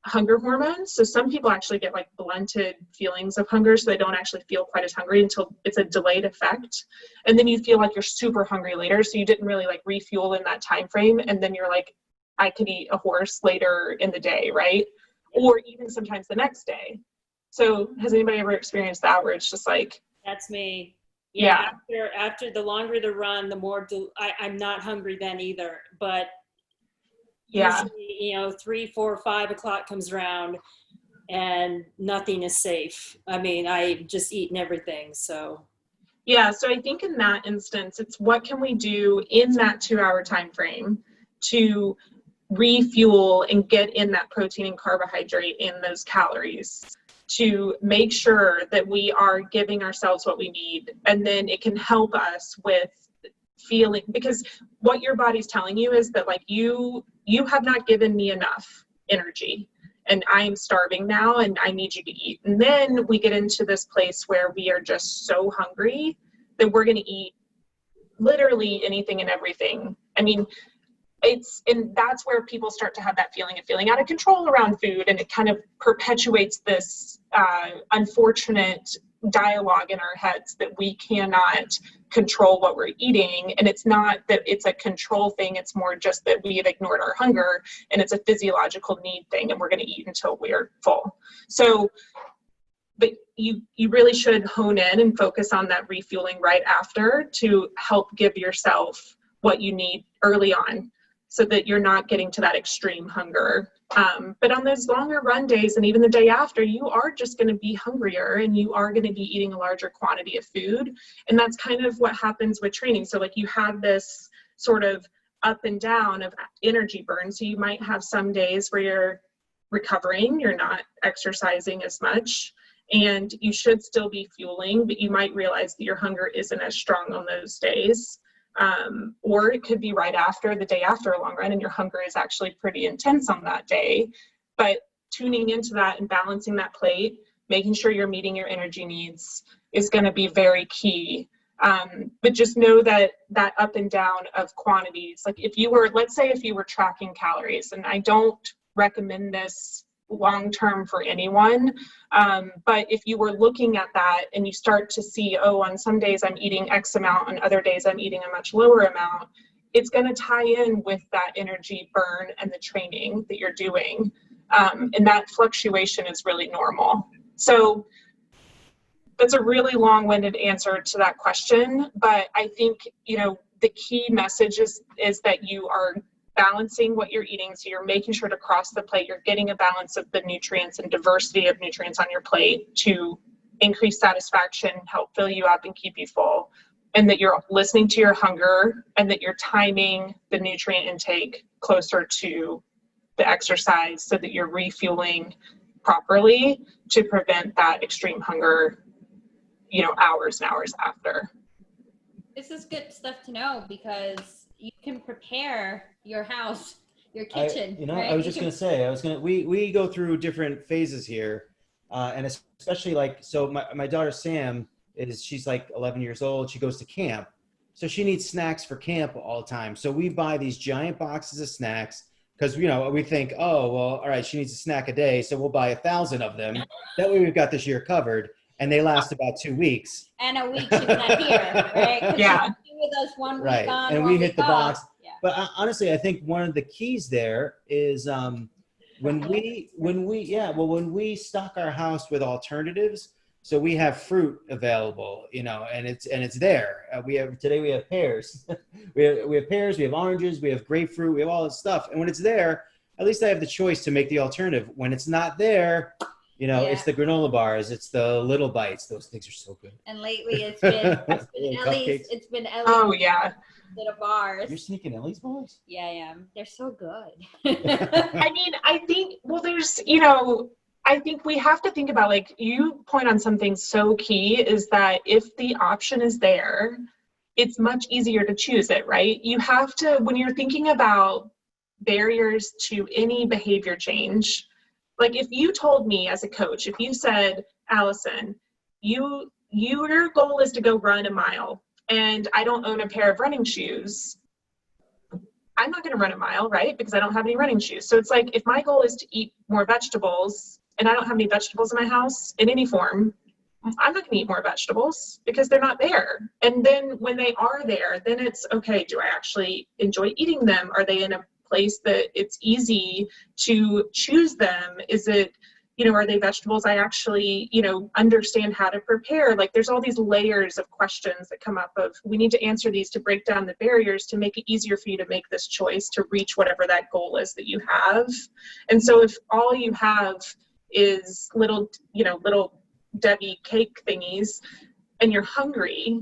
hunger hormones. So some people actually get like blunted feelings of hunger, so they don't actually feel quite as hungry until it's a delayed effect. And then you feel like you're super hungry later, so you didn't really like refuel in that time frame, and then you're like, I could eat a horse later in the day, right? Or even sometimes the next day. So has anybody ever experienced that, where it's just like, That's me. Yeah. After the longer the run, the more I'm not hungry then either. But yeah, usually, 3, 4, 5 o'clock comes around and nothing is safe. I mean, I've just eaten everything. So yeah. So I think in that instance, it's what can we do in that 2-hour time frame to refuel and get in that protein and carbohydrate in those calories, to make sure that we are giving ourselves what we need. And then it can help us with feeling, because what your body's telling you is that like you have not given me enough energy and I'm starving now and I need you to eat. And then we get into this place where we are just so hungry that we're going to eat literally anything and everything. I mean, and that's where people start to have that feeling of feeling out of control around food, and it kind of perpetuates this unfortunate dialogue in our heads that we cannot control what we're eating. And it's not that it's a control thing, it's more just that we have ignored our hunger, and it's a physiological need thing, and we're going to eat until we're full. So, but you really should hone in and focus on that refueling right after to help give yourself what you need early on, so that you're not getting to that extreme hunger. But on those longer run days and even the day after, you are just going to be hungrier and you are going to be eating a larger quantity of food. And that's kind of what happens with training. So like you have this sort of up and down of energy burn. So you might have some days where you're recovering, you're not exercising as much, and you should still be fueling, but you might realize that your hunger isn't as strong on those days. Or it could be right after, the day after a long run, and your hunger is actually pretty intense on that day. But tuning into that and balancing that plate, making sure you're meeting your energy needs is going to be very key. But just know that that up and down of quantities, like if you were, let's say if you were tracking calories, and I don't recommend this long-term for anyone, but if you were looking at that and you start to see, oh, on some days I'm eating X amount, on other days I'm eating a much lower amount, it's going to tie in with that energy burn and the training that you're doing. And that fluctuation is really normal. So that's a really long-winded answer to that question, but I think, the key message is that you are balancing what you're eating. So you're making sure to cross the plate. You're getting a balance of the nutrients and diversity of nutrients on your plate to increase satisfaction, help fill you up and keep you full. And that you're listening to your hunger and that you're timing the nutrient intake closer to the exercise so that you're refueling properly to prevent that extreme hunger, hours and hours after. This is good stuff to know because you can prepare your house, your kitchen. Right? I was just going to say, we go through different phases here. And especially so my daughter, Sam, she's like 11 years old. She goes to camp. So she needs snacks for camp all the time. So we buy these giant boxes of snacks because, we think, oh, well, all right, she needs a snack a day. So we'll buy 1,000 of them. That way we've got this year covered. And they last about 2 weeks. And a week she's not here, right? Yeah. With us 1 week right. on, and 1 we hit week the off. box. Yeah. But honestly, I think one of the keys there is when we stock our house with alternatives, so we have fruit available, and it's there. We have pears, we have pears, we have oranges, we have grapefruit, we have all this stuff. And when it's there, at least I have the choice to make the alternative. When it's not there, it's the granola bars, it's the little bites. Those things are so good. And lately it's been Ellie's Oh yeah. little bars. You're sneaking Ellie's bars? Yeah, I am. They're so good. I mean, I think, I think we have to think about, you point on something so key is that if the option is there, it's much easier to choose it, right? You have to, when you're thinking about barriers to any behavior change, if you told me as a coach, if you said, Allison, your goal is to go run a mile and I don't own a pair of running shoes, I'm not going to run a mile, right? Because I don't have any running shoes. So it's if my goal is to eat more vegetables and I don't have any vegetables in my house in any form, I'm not going to eat more vegetables because they're not there. And then when they are there, then it's okay. Do I actually enjoy eating them? Are they in a place that it's easy to choose them? Is it, are they vegetables I actually, understand how to prepare? There's all these layers of questions that come up of, we need to answer these to break down the barriers to make it easier for you to make this choice to reach whatever that goal is that you have. And so if all you have is little Debbie cake thingies and you're hungry,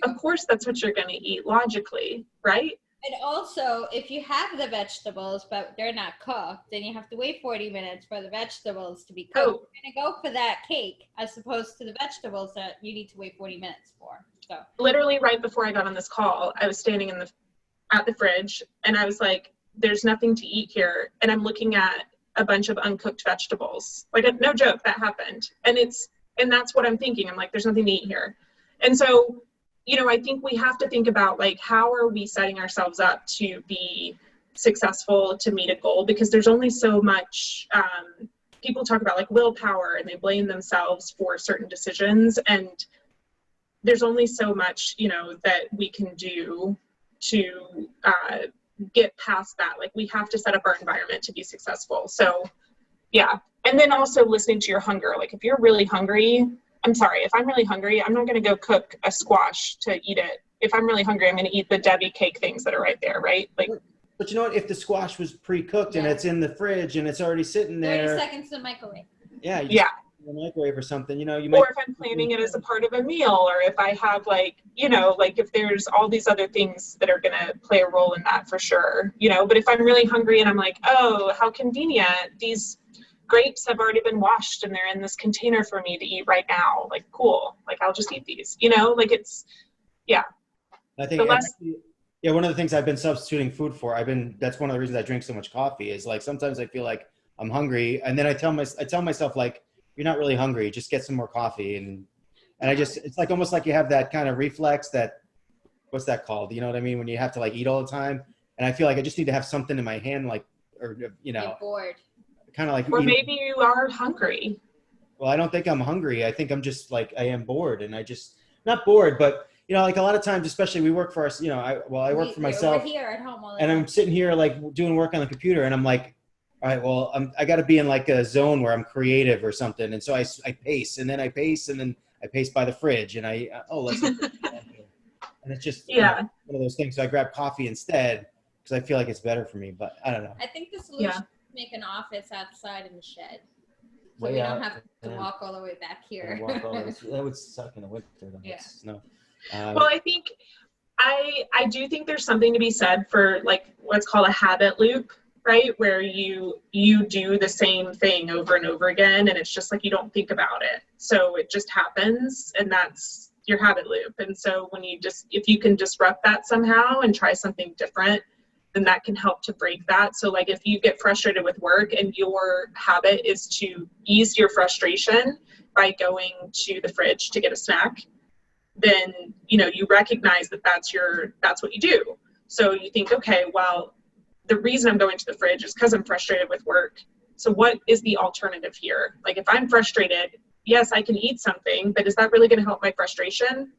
of course that's what you're going to eat logically, right? And also, if you have the vegetables, but they're not cooked, then you have to wait 40 minutes for the vegetables to be cooked. Oh. You're going to go for that cake as opposed to the vegetables that you need to wait 40 minutes for. So literally right before I got on this call, I was standing at the fridge and I was like, there's nothing to eat here. And I'm looking at a bunch of uncooked vegetables. No joke, that happened. And that's what I'm thinking. I'm like, there's nothing to eat here. And so, I think we have to think about how are we setting ourselves up to be successful to meet a goal, because there's only so much, people talk about willpower and they blame themselves for certain decisions. And there's only so much, that we can do to get past that. We have to set up our environment to be successful. So yeah. And then also listening to your hunger. If you're really hungry, if I'm really hungry, I'm not going to go cook a squash to eat it. If I'm really hungry, I'm going to eat the Debbie cake things that are right there, right? But you know what? If the squash was pre-cooked and it's in the fridge and it's already sitting there. 30 seconds in the microwave. Yeah. In the microwave or something, you might. Or if I'm planning it as a part of a meal, or if I have if there's all these other things that are going to play a role in that for sure, but if I'm really hungry and I'm like, oh, how convenient, these grapes have already been washed and they're in this container for me to eat right now. Cool. I'll just eat these, it's, yeah. I think, one of the things I've been substituting food for, that's one of the reasons I drink so much coffee is sometimes I feel like I'm hungry. And then I tell myself you're not really hungry. Just get some more coffee. And it's almost like you have that kind of reflex what's that called? You know what I mean? When you have to eat all the time. And I feel I just need to have something in my hand, Get bored. Kind of or maybe you are hungry. Well, I don't think I'm hungry. I think I'm just I am bored, and not bored, but a lot of times, especially we work for us, I work for myself. We're here at home all the and time. I'm sitting here doing work on the computer, and I'm like, all right, well, I got to be in a zone where I'm creative or something, and so I pace, and then I pace by the fridge, and let's. And it's just Yeah. one of those things. So I grab coffee instead because I feel like it's better for me. But I don't know. I think the solution is to make an office outside in the shed. So Way we out, don't have to yeah. walk all the way back here. That would suck in the winter. Yeah. Snow. Well, I think I do think there's something to be said for like what's called a habit loop, right? Where you do the same thing over and over again, and it's just like you don't think about it. So it just happens, and that's your habit loop. And so when if you can disrupt that somehow and try something different, then that can help to break that. So like if you get frustrated with work and your habit is to ease your frustration by going to the fridge to get a snack, then you recognize that that's what you do. So you think, okay, well, the reason I'm going to the fridge is because I'm frustrated with work. So what is the alternative here? Like if I'm frustrated, yes, I can eat something, but is that really going to help my frustration?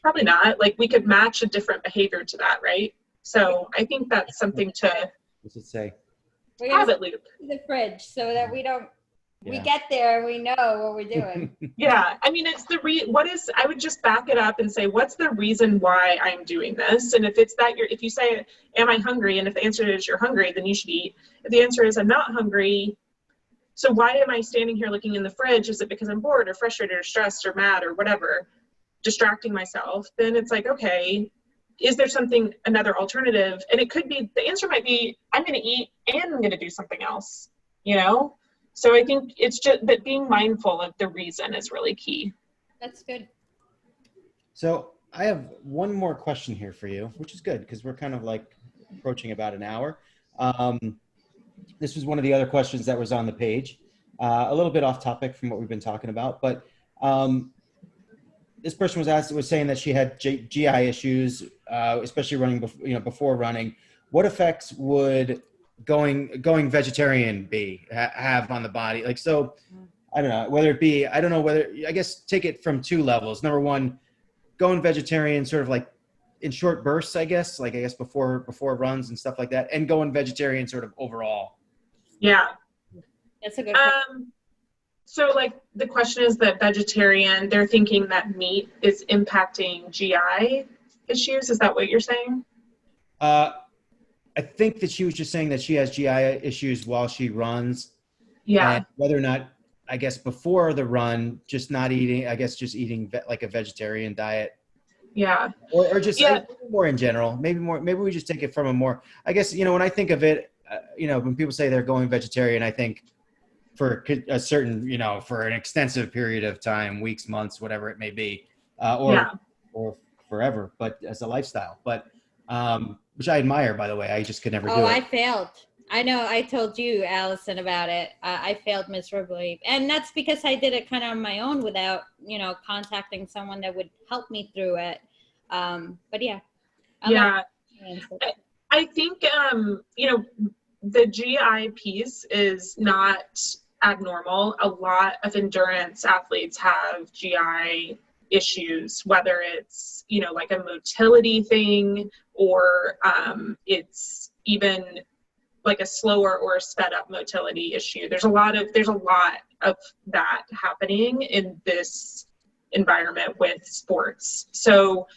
Probably not. Like we could match a different behavior to that, right? So I think that's something to What's it say? We're gonna habit loop. to the fridge so that we don't. Yeah. We get there, we know what we're doing. Yeah, I mean, it's I would just back it up and say, what's the reason why I'm doing this? And if it's that if you say, am I hungry? And if the answer is you're hungry, then you should eat. If the answer is I'm not hungry, so why am I standing here looking in the fridge? Is it because I'm bored or frustrated or stressed or mad or whatever, distracting myself? Then it's like, okay, is there another alternative? And it could be, the answer might be, I'm going to eat and I'm going to do something else, So I think it's just that being mindful of the reason is really key. That's good. So I have one more question here for you, which is good because we're kind of like approaching about an hour. This was one of the other questions that was on the page, a little bit off topic from what we've been talking about, but this person was saying that she had GI issues, especially running before running. What effects would going vegetarian have on the body? Like, so I don't know whether it be, I guess take it from two levels. Number one, going vegetarian sort of like in short bursts, I guess before runs and stuff like that, and going vegetarian sort of overall. Yeah. That's a good question. So like the question is that vegetarian, they're thinking that meat is impacting GI issues. Is that what you're saying? I think that she was just saying that she has GI issues while she runs. Yeah. And whether or not, I guess before the run, just not eating, I guess just eating like a vegetarian diet. Yeah. Or just more in general. Maybe we just take it from a more, I guess, when I think of it, when people say they're going vegetarian, I think for a certain, for an extensive period of time, weeks, months, whatever it may be, or forever, but as a lifestyle. But which I admire, by the way. I just could never do it. I failed. I know. I told you, Allison, about it. I failed miserably. And that's because I did it kind of on my own without, contacting someone that would help me through it. But yeah. I think, the GI piece is not abnormal. A lot of endurance athletes have GI issues, whether it's, like a motility thing or it's even like a slower or a sped up motility issue. There's a lot of that happening in this environment with sports. So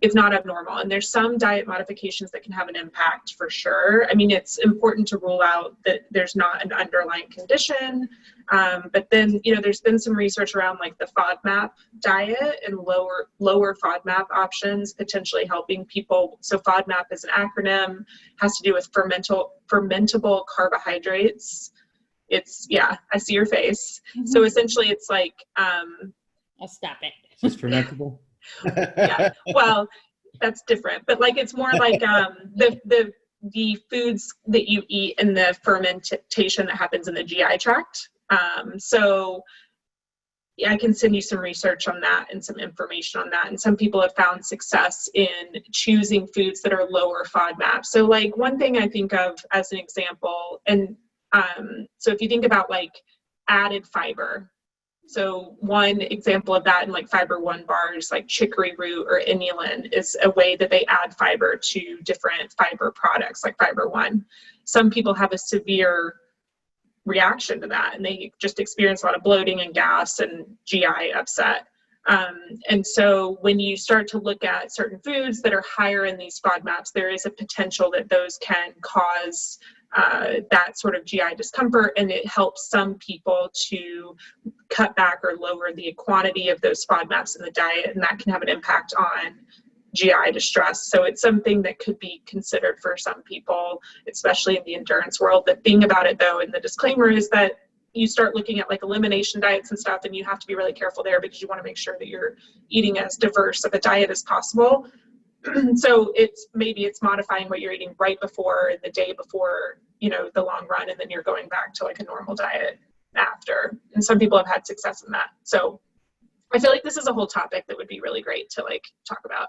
it's not abnormal. And there's some diet modifications that can have an impact for sure. I mean, it's important to rule out that there's not an underlying condition. But then, there's been some research around like the FODMAP diet and lower FODMAP options potentially helping people. So FODMAP is an acronym, has to do with fermentable carbohydrates. I see your face. Mm-hmm. So essentially it's like, I'll stop it. It's fermentable. Yeah, well, that's different, but like it's more like the foods that you eat and the fermentation that happens in the GI tract. So yeah, I can send you some research on that and some information on that. And some people have found success in choosing foods that are lower FODMAP. So like one thing I think of as an example, and so if you think about like added fiber. So one example of that in like Fiber One bars, like chicory root or inulin, is a way that they add fiber to different fiber products like Fiber One. Some people have a severe reaction to that and they just experience a lot of bloating and gas and GI upset. And so when you start to look at certain foods that are higher in these FODMAPs, there is a potential that those can cause that sort of GI discomfort, and it helps some people to cut back or lower the quantity of those FODMAPs in the diet, and that can have an impact on GI distress. So it's something that could be considered for some people, especially in the endurance world. The thing about it, though, and the disclaimer is that you start looking at like elimination diets and stuff, and you have to be really careful there because you want to make sure that you're eating as diverse of a diet as possible. So maybe it's modifying what you're eating right before, the day before, you know, the long run, and then you're going back to like a normal diet after. And some people have had success in that. So I feel like this is a whole topic that would be really great to like talk about.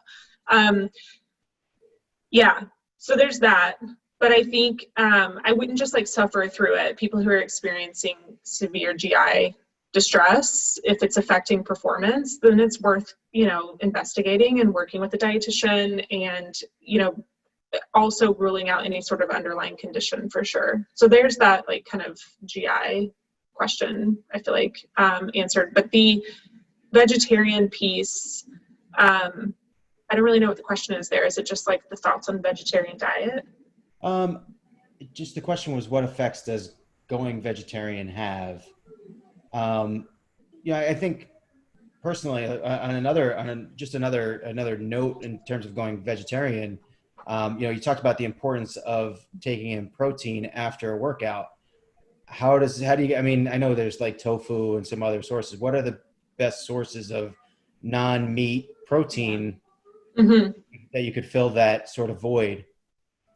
Yeah, so there's that. But I think I wouldn't just like suffer through it. People who are experiencing severe GI distress, if it's affecting performance, then it's worth, you know, investigating and working with a dietitian, and, you know, also ruling out any sort of underlying condition for sure. So there's that like kind of GI question, I feel like answered. But the vegetarian piece, I don't really know what the question is there. Is it just like the thoughts on vegetarian diet? Just the question was, what effects does going vegetarian have? Yeah, I think personally, on another note in terms of going vegetarian, you know, you talked about the importance of taking in protein after a workout. How do you, I mean, I know there's like tofu and some other sources. What are the best sources of non-meat protein that you could fill that sort of void?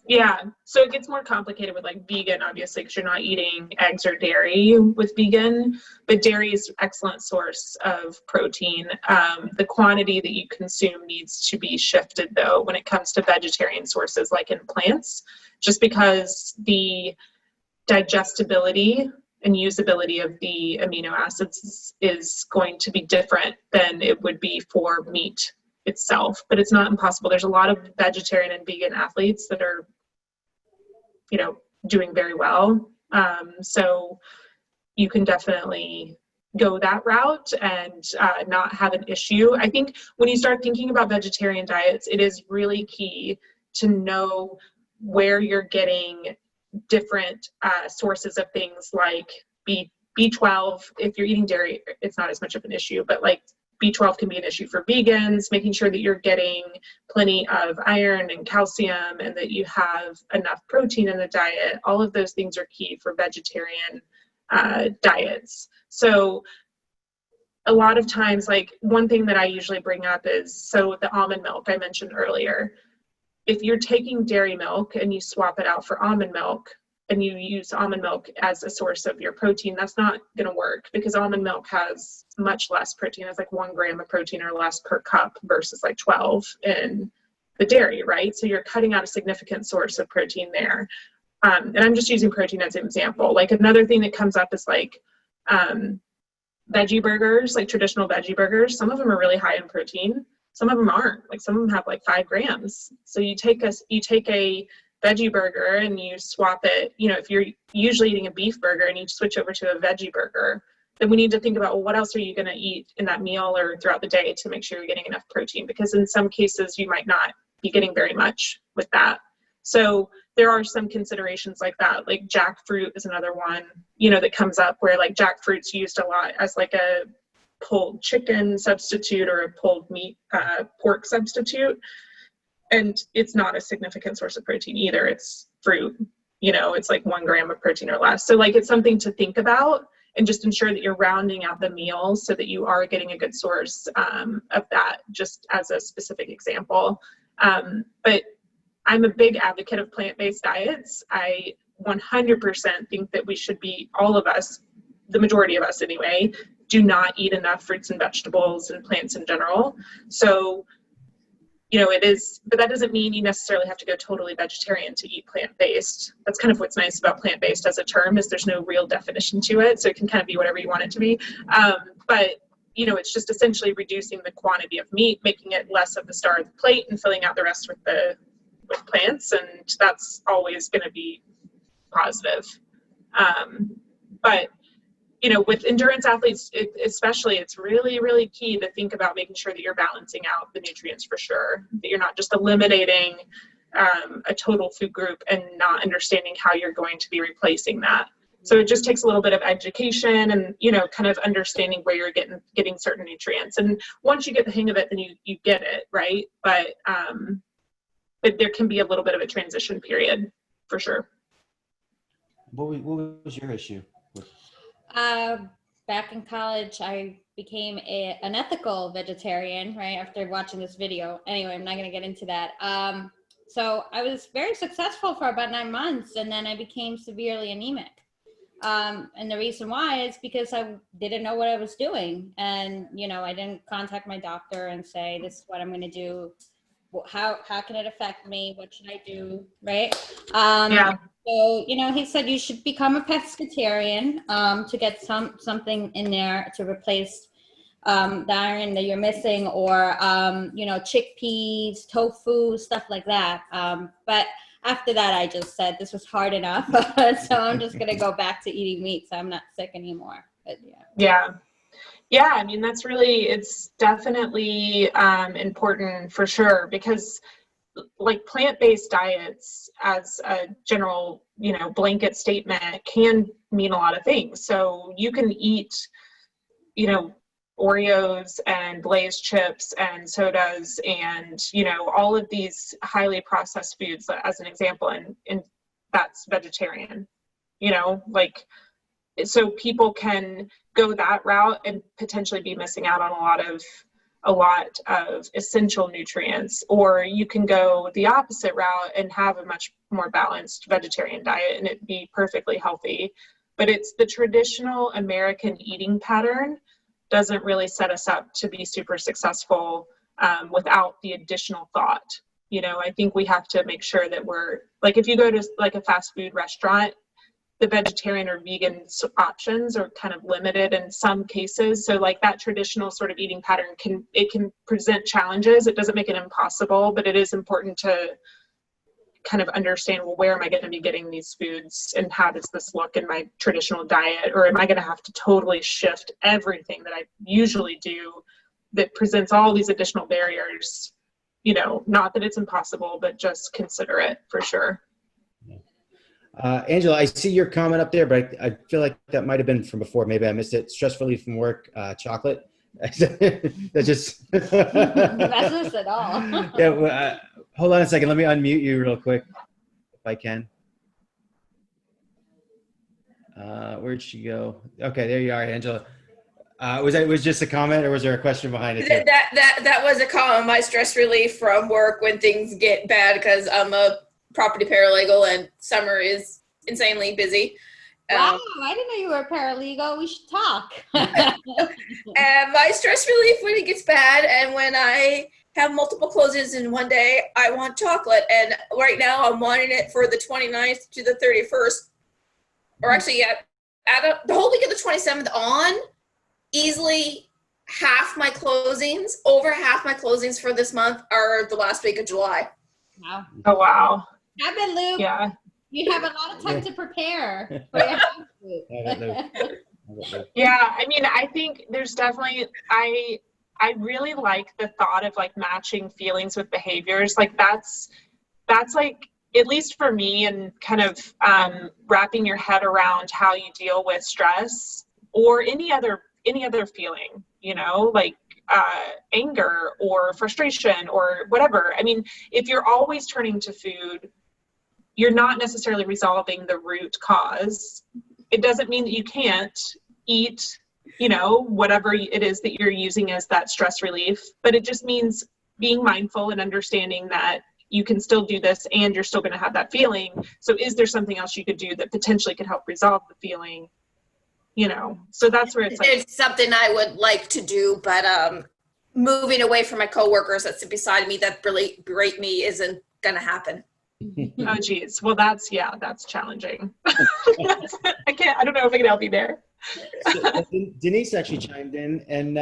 Yeah, so it gets more complicated with like vegan, obviously, because you're not eating eggs or dairy with vegan, but dairy is an excellent source of protein. The quantity that you consume needs to be shifted, though, when it comes to vegetarian sources like in plants, just because the digestibility and usability of the amino acids is going to be different than it would be for meat itself. But it's not impossible. There's a lot of vegetarian and vegan athletes that are, you know, doing very well. So you can definitely go that route and not have an issue. I think when you start thinking about vegetarian diets, it is really key to know where you're getting different sources of things like B12. If you're eating dairy, it's not as much of an issue, but like B12 can be an issue for vegans, making sure that you're getting plenty of iron and calcium and that you have enough protein in the diet. All of those things are key for vegetarian diets. So a lot of times, like one thing that I usually bring up is, so the almond milk I mentioned earlier, if you're taking dairy milk and you swap it out for almond milk, and you use almond milk as a source of your protein, that's not going to work because almond milk has much less protein. It's like 1 gram of protein or less per cup versus like 12 in the dairy, right? So you're cutting out a significant source of protein there. And I'm just using protein as an example. Like another thing that comes up is like veggie burgers, like traditional veggie burgers. Some of them are really high in protein. Some of them aren't. Like some of them have like 5 grams. So you take a veggie burger and you swap it, you know, if you're usually eating a beef burger and you switch over to a veggie burger, then we need to think about, well, what else are you going to eat in that meal or throughout the day to make sure you're getting enough protein? Because in some cases you might not be getting very much with that. So there are some considerations like that. Like jackfruit is another one, you know, that comes up where like jackfruit's used a lot as like a pulled chicken substitute or a pulled meat pork substitute. And it's not a significant source of protein either. It's fruit, you know, it's like 1 gram of protein or less. So like it's something to think about and just ensure that you're rounding out the meals so that you are getting a good source of that, just as a specific example. But I'm a big advocate of plant-based diets. I 100% think that we should be, all of us, the majority of us anyway, do not eat enough fruits and vegetables and plants in general. So, you know, it is, but that doesn't mean you necessarily have to go totally vegetarian to eat plant-based. That's kind of what's nice about plant-based as a term, is there's no real definition to it. So it can kind of be whatever you want it to be. But, you know, it's just essentially reducing the quantity of meat, making it less of the star of the plate and filling out the rest with plants. And that's always going to be positive. But you know, with endurance athletes, especially, it's really, really key to think about making sure that you're balancing out the nutrients for sure, that you're not just eliminating a total food group and not understanding how you're going to be replacing that. So it just takes a little bit of education and, you know, kind of understanding where you're getting certain nutrients. And once you get the hang of it, then you get it, right? But there can be a little bit of a transition period for sure. What was your issue? Back in college, I became an ethical vegetarian, right, after watching this video. Anyway, I'm not going to get into that. So I was very successful for about 9 months, and then I became severely anemic. And the reason why is because I didn't know what I was doing. And, you know, I didn't contact my doctor and say, this is what I'm going to do. How can it affect me? What should I do? Right. Yeah. So, you know, he said you should become a pescatarian to get something in there to replace the iron that you're missing, or, you know, chickpeas, tofu, stuff like that. But after that, I just said this was hard enough. So I'm just going to go back to eating meat, so I'm not sick anymore. But Yeah, I mean, it's definitely important for sure, because like plant-based diets as a general, you know, blanket statement can mean a lot of things. So you can eat, you know, Oreos and Lay's chips and sodas and, you know, all of these highly processed foods as an example, and that's vegetarian, you know, like, so people can go that route and potentially be missing out on a lot of essential nutrients. Or you can go the opposite route and have a much more balanced vegetarian diet and it be perfectly healthy. But it's the traditional American eating pattern doesn't really set us up to be super successful without the additional thought. You know, I think we have to make sure that we're, like, if you go to like a fast food restaurant, the vegetarian or vegan options are kind of limited in some cases. So like that traditional sort of eating pattern can present challenges. It doesn't make it impossible, but it is important to kind of understand, well, where am I going to be getting these foods and how does this look in my traditional diet? Or am I going to have to totally shift everything that I usually do that presents all these additional barriers? You know, not that it's impossible, but just consider it for sure. Angela, I see your comment up there, but I feel like that might have been from before. Maybe I missed it. Stress relief from work, chocolate. That just that's us at all. Yeah. Well, hold on a second. Let me unmute you real quick, if I can. Where'd she go? Okay, there you are, Angela. Was just a comment, or was there a question behind it? That was a comment. My stress relief from work when things get bad, because I'm a property paralegal and summer is insanely busy. Wow, I didn't know you were a paralegal. We should talk. And my stress relief when it gets bad and when I have multiple closes in one day, I want chocolate. And right now I'm wanting it for the 29th to the 31st. Or actually, yeah, the whole week of the 27th on, easily over half my closings for this month are the last week of July. Wow. Oh, wow. Have it, Luke. Yeah. You have a lot of time to prepare for your Yeah, I mean, I think there's definitely, I really like the thought of like matching feelings with behaviors. Like that's like, at least for me, and kind of wrapping your head around how you deal with stress or any other feeling, you know, like anger or frustration or whatever. I mean, if you're always turning to food, you're not necessarily resolving the root cause. It doesn't mean that you can't eat, you know, whatever it is that you're using as that stress relief, but it just means being mindful and understanding that you can still do this and you're still going to have that feeling. So is there something else you could do that potentially could help resolve the feeling? You know, so that's where it's like, it's something I would like to do, but moving away from my coworkers that sit beside me that really berate me isn't going to happen. Oh, geez. Well, that's challenging. I don't know if I can help you there. So, Denise actually chimed in, and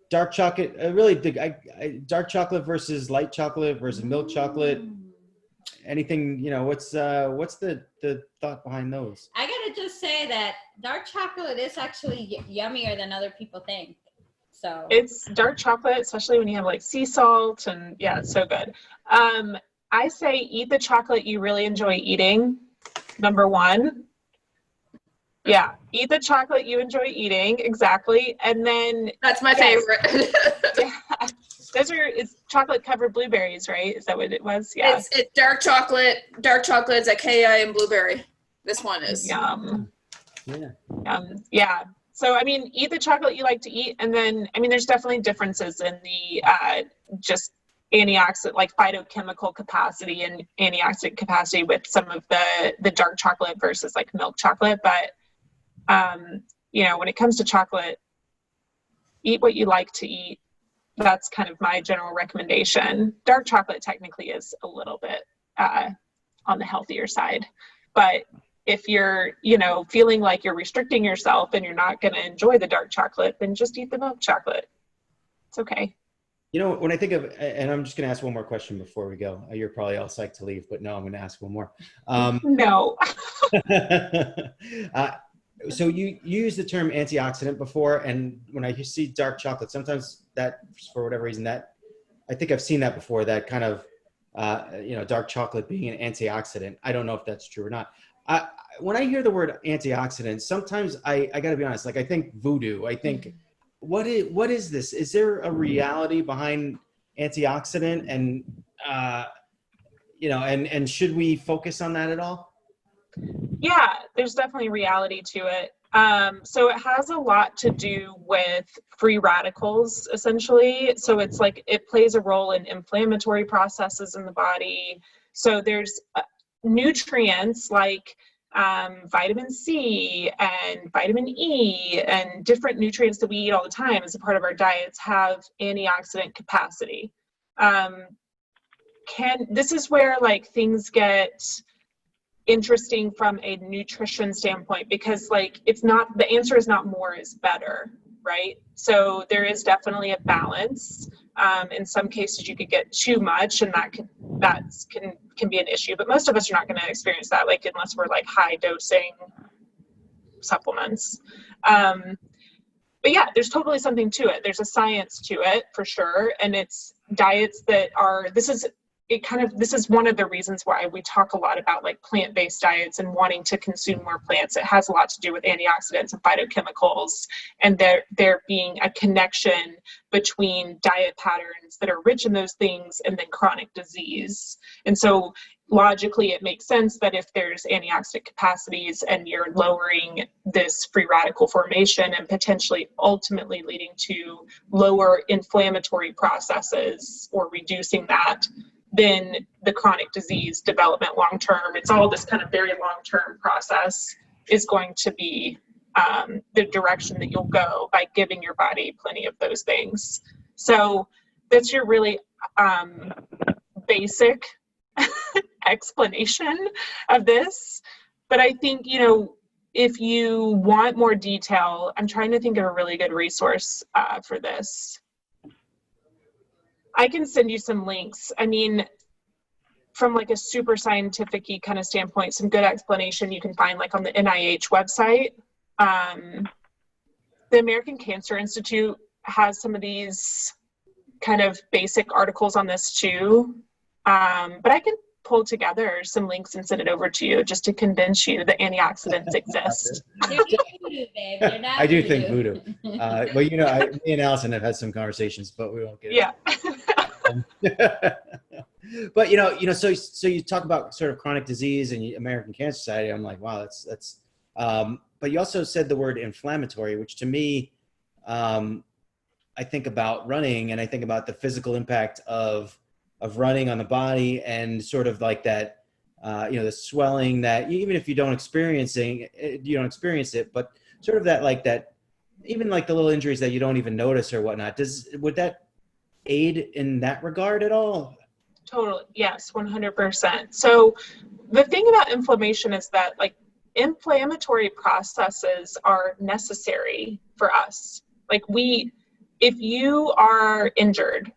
dark chocolate, dark chocolate versus light chocolate versus milk chocolate. Anything, you know, what's the thought behind those? I got to to just say that dark chocolate is actually yummier than other people think. So It's dark chocolate, especially when you have like sea salt, and yeah, it's so good. I say eat the chocolate you really enjoy eating, number one. Yeah, eat the chocolate you enjoy eating, exactly. And then That's my favorite. yeah, it's chocolate covered blueberries, right? Is that what it was? Yeah. It's dark chocolate. Dark chocolate is a KI and blueberry. This one is. Yum. Yeah. Yeah. So, I mean, eat the chocolate you like to eat. And then, I mean, there's definitely differences in the just antioxidant, like phytochemical capacity and antioxidant capacity with some of the dark chocolate versus like milk chocolate. But, you know, when it comes to chocolate, eat what you like to eat. That's kind of my general recommendation. Dark chocolate technically is a little bit on the healthier side. But if you're, you know, feeling like you're restricting yourself and you're not going to enjoy the dark chocolate, then just eat the milk chocolate. It's okay. You know, when I think of, and I'm just going to ask one more question before we go. You're probably all psyched to leave, but no, I'm going to ask one more. No. So you used the term antioxidant before, and when I see dark chocolate, sometimes that, for whatever reason, that I think I've seen that before, that kind of, you know, dark chocolate being an antioxidant. I don't know if that's true or not. When I hear the word antioxidant, sometimes I got to be honest, like I think voodoo. I think, what is this? Is there a reality behind antioxidant? And, you know, and should we focus on that at all? Yeah, there's definitely reality to it. So it has a lot to do with free radicals, essentially. So it's like it plays a role in inflammatory processes in the body. So there's nutrients like vitamin C and vitamin E and different nutrients that we eat all the time as a part of our diets have antioxidant capacity. This is where like things get interesting from a nutrition standpoint, because like it's not, the answer is not more is better, right? So there is definitely a balance. In some cases you could get too much, and that can be an issue, but most of us are not going to experience that, like unless we're like high dosing supplements. But yeah, there's totally something to it. There's a science to it for sure. And it's diets that are, this is one of the reasons why we talk a lot about like plant-based diets and wanting to consume more plants. It has a lot to do with antioxidants and phytochemicals, and there being a connection between diet patterns that are rich in those things and then chronic disease. And so logically, it makes sense that if there's antioxidant capacities and you're lowering this free radical formation and potentially ultimately leading to lower inflammatory processes or reducing that, then the chronic disease development long-term, it's all this kind of very long-term process, is going to be the direction that you'll go by giving your body plenty of those things. So that's your really basic explanation of this. But I think, you know, if you want more detail, I'm trying to think of a really good resource for this. I can send you some links. I mean, from like a super scientific-y kind of standpoint, some good explanation you can find like on the NIH website. The American Cancer Institute has some of these kind of basic articles on this too. But I can pull together some links and send it over to you just to convince you that antioxidants exist. You're voodoo, babe. You're not I do voodoo. think voodoo. Well, you know, me and Allison have had some conversations, but we won't get into it. But you know, so you talk about sort of chronic disease and American Cancer Society. I'm like, wow, that's. But you also said the word inflammatory, which to me, I think about running, and I think about the physical impact of running on the body, and sort of like that, you know, the swelling that even if you don't experience it, but sort of that, like that, even like the little injuries that you don't even notice or whatnot. Would that aid in that regard at all? Totally. Yes, 100%. So the thing about inflammation is that like inflammatory processes are necessary for us. Like if you are injured,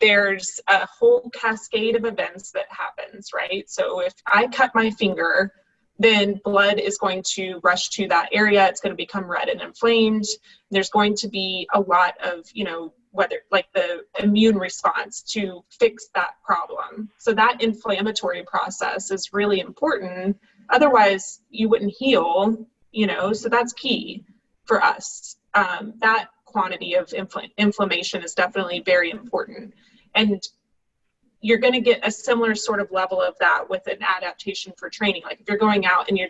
there's a whole cascade of events that happens, right? So if I cut my finger, then blood is going to rush to that area. It's going to become red and inflamed. There's going to be a lot of, whether like the immune response to fix that problem. So that inflammatory process is really important. Otherwise, you wouldn't heal, so that's key for us. That quantity of inflammation is definitely very important. And you're going to get a similar sort of level of that with an adaptation for training. Like if you're going out and you're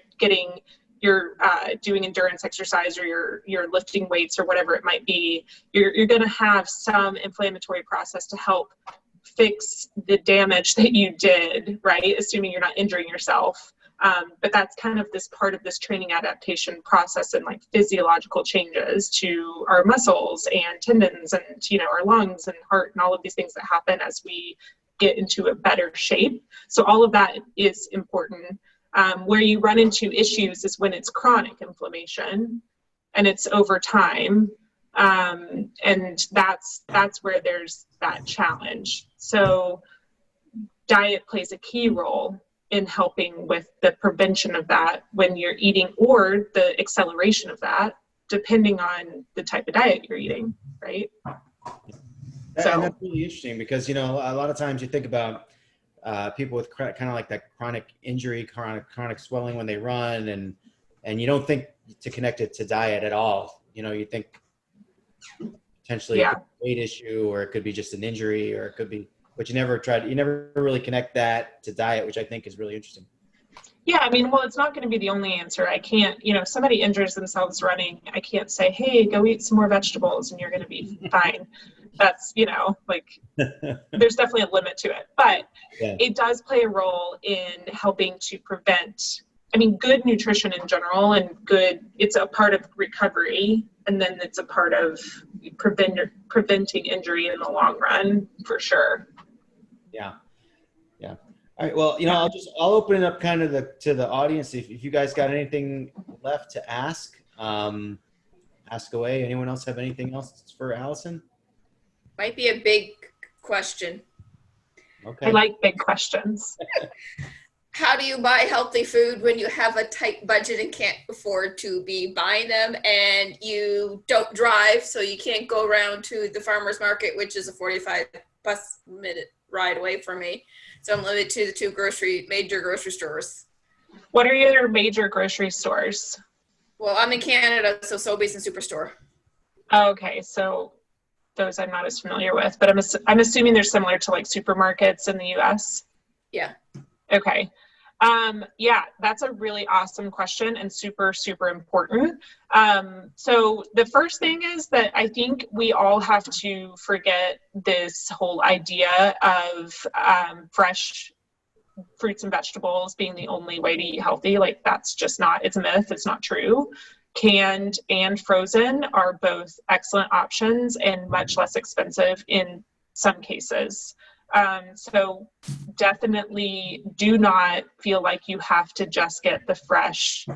doing endurance exercise, or you're lifting weights or whatever it might be, you're going to have some inflammatory process to help fix the damage that you did, right? Assuming you're not injuring yourself. But that's kind of this part of this training adaptation process, and like physiological changes to our muscles and tendons and, our lungs and heart and all of these things that happen as we get into a better shape. So all of that is important. Where you run into issues is when it's chronic inflammation and it's over time. And that's where there's that challenge. So diet plays a key role in helping with the prevention of that when you're eating, or the acceleration of that, depending on the type of diet you're eating, right? And that's really interesting because, a lot of times you think about people with kind of like that chronic injury, chronic swelling when they run, and you don't think to connect it to diet at all. You think potentially a weight issue, or it could be just an injury, or it could be, but you never really connect that to diet, which I think is really interesting. Yeah, well, it's not going to be the only answer. I can't, if somebody injures themselves running, I can't say, hey, go eat some more vegetables and you're going to be fine. That's, there's definitely a limit to it. But it does play a role in helping to prevent, good nutrition in general, and it's a part of recovery, and then it's a part of preventing injury in the long run, for sure. Yeah. All right. Well, I'll open it up kind of to the audience. If you guys got anything left to ask, ask away. Anyone else have anything else for Allison? Might be a big question. Okay. I like big questions. How do you buy healthy food when you have a tight budget and can't afford to be buying them, and you don't drive, so you can't go around to the farmer's market, which is a 45-minute ride away from me. So I'm limited to the two major grocery stores. What are your major grocery stores? Well, I'm in Canada, so Sobeys and Superstore. Okay, so those I'm not as familiar with, but I'm assuming they're similar to like supermarkets in the US. Yeah. Okay. That's a really awesome question and super, super important. So the first thing is that I think we all have to forget this whole idea of fresh fruits and vegetables being the only way to eat healthy. Like that's just it's a myth. It's not true. Canned and frozen are both excellent options and much less expensive in some cases. So definitely do not feel like you have to just get the fresh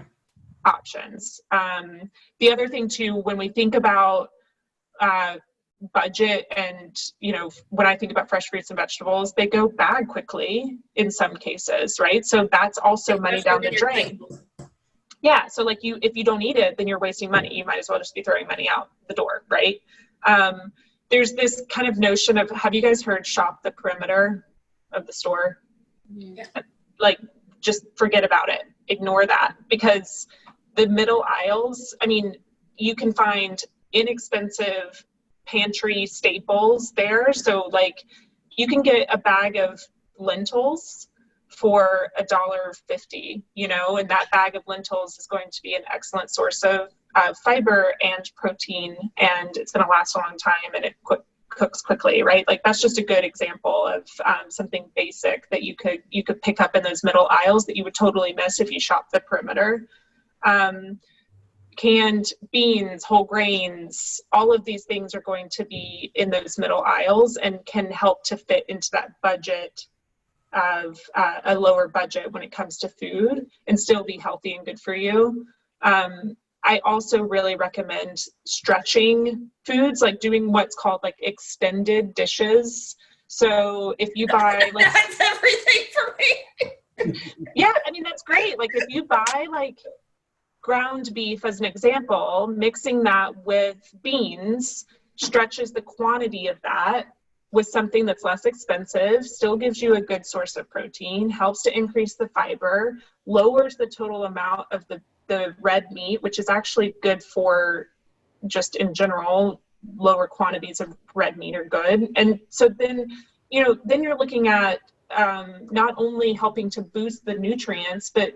options. The other thing too, when we think about budget and, when I think about fresh fruits and vegetables, they go bad quickly in some cases, right? So that's also money down the drain. Yeah. So like if you don't eat it, then you're wasting money. You might as well just be throwing money out the door, right? There's this kind of notion of, have you guys heard shop the perimeter of the store? Yeah. Like, just forget about it. Ignore that, because the middle aisles, you can find inexpensive pantry staples there. So like you can get a bag of lentils for $1.50, and that bag of lentils is going to be an excellent source of fiber and protein, and it's going to last a long time, and it cooks quickly, right? Like that's just a good example of something basic that you could pick up in those middle aisles that you would totally miss if you shop the perimeter. Canned beans, whole grains, all of these things are going to be in those middle aisles and can help to fit into that budget of a lower budget when it comes to food and still be healthy and good for you. I also really recommend stretching foods, like doing what's called like extended dishes. So if you buy like that's everything for me. Yeah, I mean, that's great. Like if you buy like ground beef as an example, mixing that with beans stretches the quantity of that with something that's less expensive, still gives you a good source of protein, helps to increase the fiber, lowers the total amount of the red meat, which is actually good for just in general, lower quantities of red meat are good. And so then, then you're looking at not only helping to boost the nutrients, but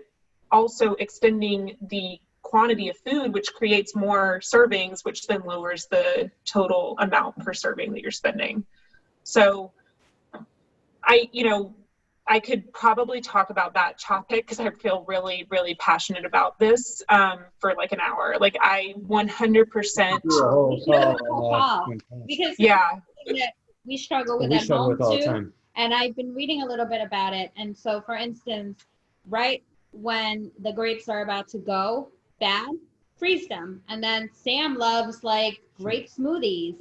also extending the quantity of food, which creates more servings, which then lowers the total amount per serving that you're spending. So I could probably talk about that topic because I feel really, really passionate about this for like an hour. Like I 100%. Because yeah, we struggle with at home too. And I've been reading a little bit about it. And so, for instance, right when the grapes are about to go bad, freeze them. And then Sam loves like grape smoothies.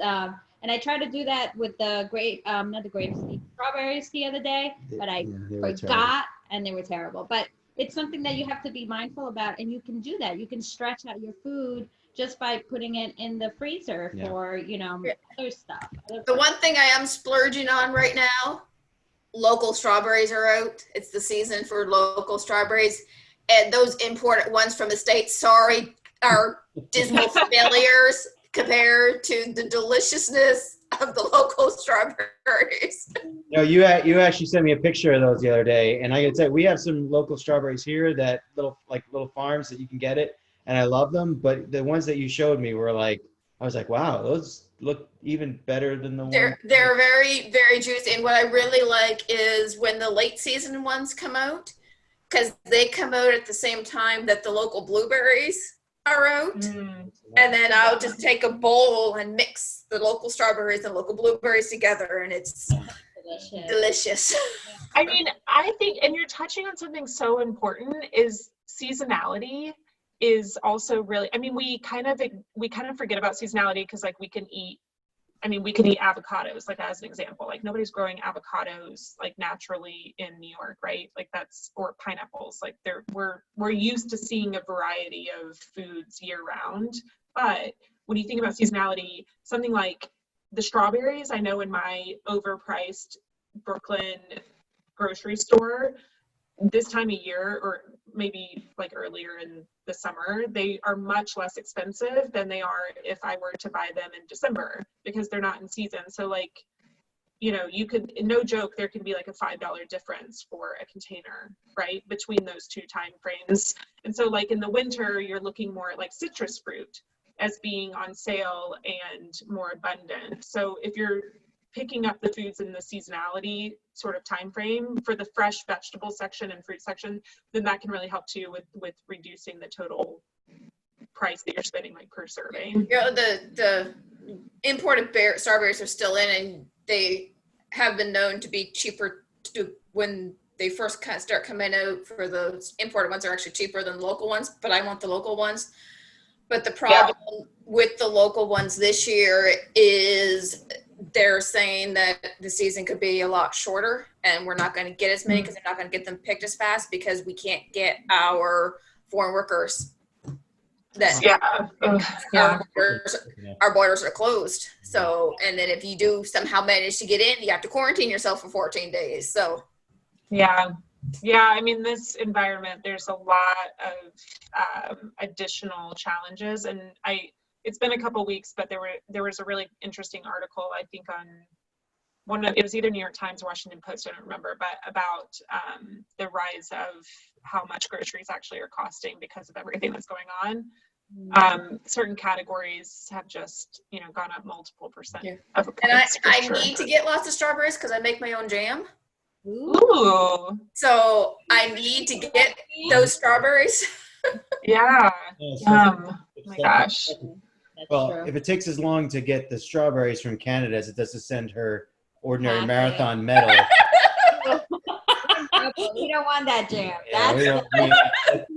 And I tried to do that with the the strawberries the other day, but I forgot and they were terrible. But it's something that you have to be mindful about, and you can do that. You can stretch out your food just by putting it in the freezer for, other stuff. The one thing I am splurging on right now, local strawberries are out. It's the season for local strawberries. And those imported ones from the States, sorry, are dismal failures compared to the deliciousness of the local strawberries. You actually sent me a picture of those the other day, and I can tell you, we have some local strawberries here that little farms that you can get it, and I love them. But the ones that you showed me were like, I was like, wow, those look even better than the ones. They're very, very juicy, and what I really like is when the late season ones come out, because they come out at the same time that the local blueberries are out. And then I'll just take a bowl and mix the local strawberries and local blueberries together, and it's delicious. I mean, I think, and you're touching on something so important, is seasonality is also really, I mean, we kind of forget about seasonality because like we can eat avocados, like as an example, like nobody's growing avocados like naturally in New York, right? Like or pineapples, like we're used to seeing a variety of foods year round. But when you think about seasonality, something like the strawberries, I know in my overpriced Brooklyn grocery store, this time of year, or maybe like earlier in the summer, they are much less expensive than they are if I were to buy them in December because they're not in season. So like, you could, no joke, there can be like a $5 difference for a container, right, between those two time frames. And so like in the winter, you're looking more at like citrus fruit as being on sale and more abundant. So if you're picking up the foods in the seasonality sort of time frame for the fresh vegetable section and fruit section, then that can really help too with reducing the total price that you're spending like per serving. The imported strawberries are still in, and they have been known to be cheaper when they first start coming out. For those imported ones are actually cheaper than the local ones, but I want the local ones. But the problem with the local ones this year is they're saying that the season could be a lot shorter, and we're not going to get as many because they're not going to get them picked as fast because we can't get our foreign workers. Our borders are closed. So, and then if you do somehow manage to get in, you have to quarantine yourself for 14 days. So, yeah. I mean, this environment, there's a lot of additional challenges, and it's been a couple weeks, but there was a really interesting article, I think on it was either New York Times or Washington Post, I don't remember, but about the rise of how much groceries actually are costing because of everything that's going on. Certain categories have just, gone up multiple percent. Of and I need to get lots of strawberries because I make my own jam. Ooh. So I need to get those strawberries. Yeah. Oh my gosh. Well, if it takes as long to get the strawberries from Canada as it does to send her ordinary marathon medal. We don't want that jam.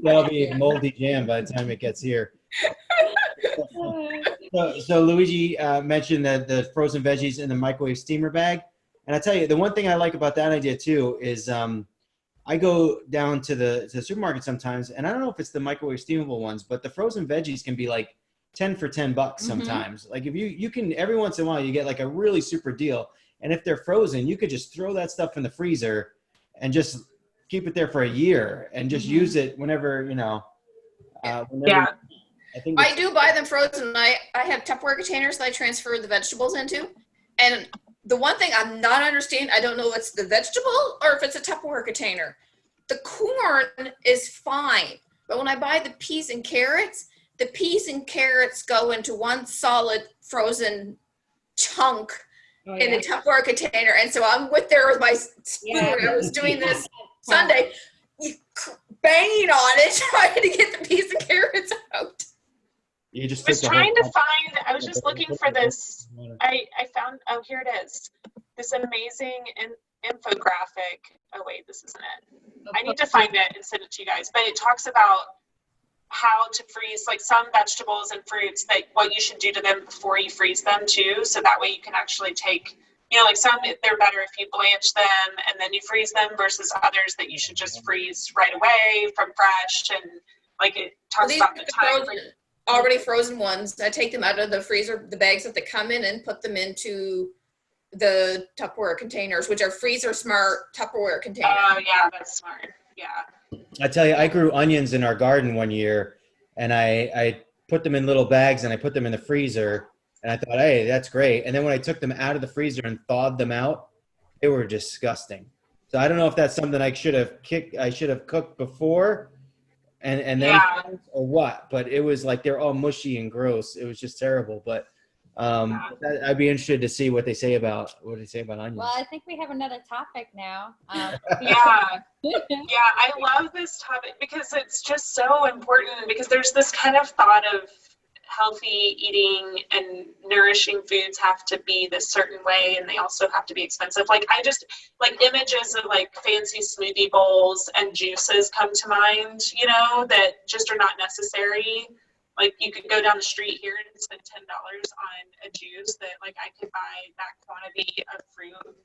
That'll be a moldy jam by the time it gets here. So Luigi mentioned the frozen veggies in the microwave steamer bag. And I tell you, the one thing I like about that idea too is I go down to the supermarket sometimes, and I don't know if it's the microwave steamable ones, but the frozen veggies can be like 10 for $10 sometimes. Like if you can, every once in a while you get like a really super deal. And if they're frozen, you could just throw that stuff in the freezer and just keep it there for a year and just use it whenever, whenever. Yeah. I do buy them frozen. I have Tupperware containers that I transfer the vegetables into. And the one thing I'm not understanding, I don't know if it's the vegetable or if it's a Tupperware container. The corn is fine. But when I buy the peas and carrots, the peas and carrots go into one solid frozen chunk in the Tupperware container. And so I'm there with my spoon. Yeah. I was doing this Sunday, banging on it, trying to get the peas and carrots out. You just I was trying to find, I was just looking for this. I found, oh, here it is. This amazing infographic. Oh, wait, this isn't it. I need to find it and send it to you guys. But it talks about how to freeze like some vegetables and fruits, that what you should do to them before you freeze them too. So that way you can actually take, like some, they're better if you blanch them and then you freeze them versus others that you should just freeze right away from fresh. And like it talks about the time. Already frozen ones. I take them out of the freezer, the bags that they come in, and put them into the Tupperware containers, which are freezer smart Tupperware containers. Oh yeah, that's smart. Yeah. I tell you, I grew onions in our garden one year, and I put them in little bags and I put them in the freezer, and I thought, hey, that's great. And then when I took them out of the freezer and thawed them out, they were disgusting. So I don't know if that's something I should have cooked before and then or what, but it was like they're all mushy and gross. It was just terrible. But I'd be interested to see what they say about onions. Well, I think we have another topic now. Yeah, I love this topic because it's just so important, because there's this kind of thought of healthy eating and nourishing foods have to be this certain way, and they also have to be expensive. Like I just like images of like fancy smoothie bowls and juices come to mind, that just are not necessary. Like you could go down the street here and spend $10 on a juice that like I could buy that quantity of fruit,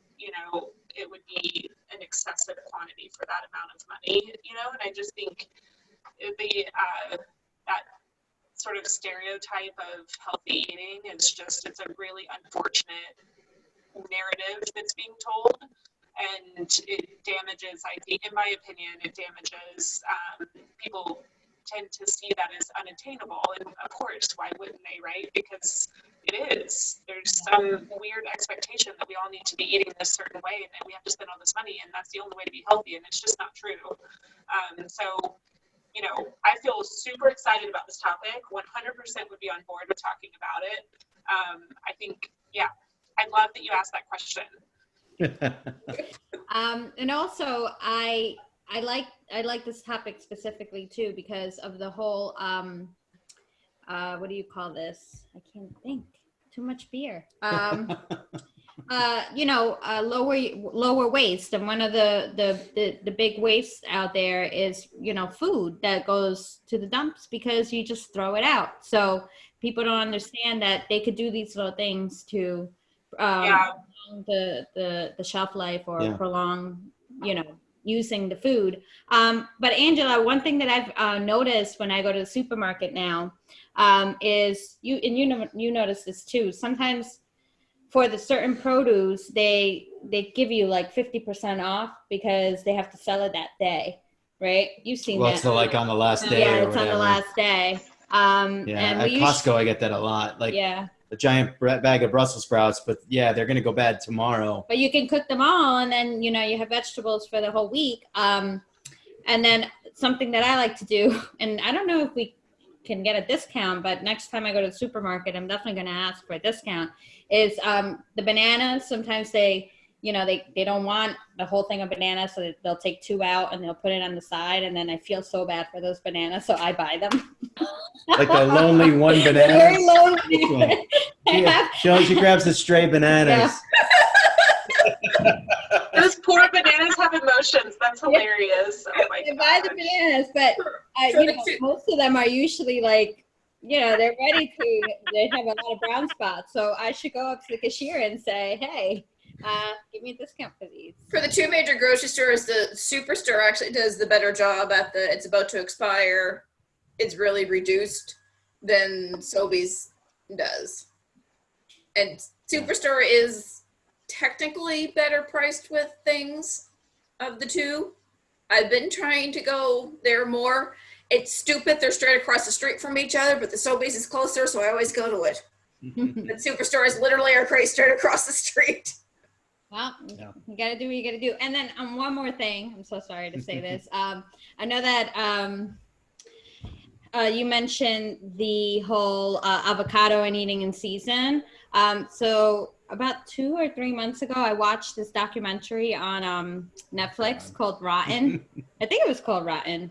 it would be an excessive quantity for that amount of money, and I just think that sort of stereotype of healthy eating is just, it's a really unfortunate narrative that's being told, and it damages, I think, in my opinion, it damages people tend to see that as unattainable, and of course, why wouldn't they, right? Because it is. There's some weird expectation that we all need to be eating this certain way, and that we have to spend all this money, and that's the only way to be healthy, and it's just not true. So, I feel super excited about this topic. 100% would be on board with talking about it. I think, I love that you asked that question. And also, I like this topic specifically too because of the whole what do you call this? I can't think. Too much beer. Lower waste, and one of the big wastes out there is food that goes to the dumps because you just throw it out. So people don't understand that they could do these little things to prolong the shelf life or prolong using the food. But Angela, one thing that I've noticed when I go to the supermarket now is you notice this too. Sometimes for the certain produce, they give you like 50% off because they have to sell it that day, right? You've seen that. It's like on the last day. Yeah, or it's on the last day. And at Costco, I get that a lot. Like a giant bag of Brussels sprouts, but they're going to go bad tomorrow. But you can cook them all, and then, you have vegetables for the whole week. And then something that I like to do, and I don't know if we can get a discount, but next time I go to the supermarket, I'm definitely going to ask for a discount, is the bananas. Sometimes they don't want the whole thing of bananas, so they'll take 2 out and they'll put it on the side, and then I feel so bad for those bananas, so I buy them. Like the lonely one banana. Very lonely. She grabs the stray bananas. Yeah. Those poor bananas have emotions. That's hilarious. Oh my I buy the bananas, but most of them are usually like, they're ready to. They have a lot of brown spots, so I should go up to the cashier and say, "Hey, Give me a discount for these. For the two major grocery stores, the Superstore actually does the better job at the it's about to expire. It's really reduced than Sobeys does. And Superstore is technically better priced with things of the two. I've been trying to go there more. It's stupid. They're straight across the street from each other, but the Sobeys is closer, so I always go to it. But Superstore is literally straight across the street. Well, you got to do what you got to do. And then one more thing. I'm so sorry to say this. I know that you mentioned the whole avocado and eating in season. So about 2 or 3 months ago, I watched this documentary on Netflix called Rotten. I think it was called Rotten.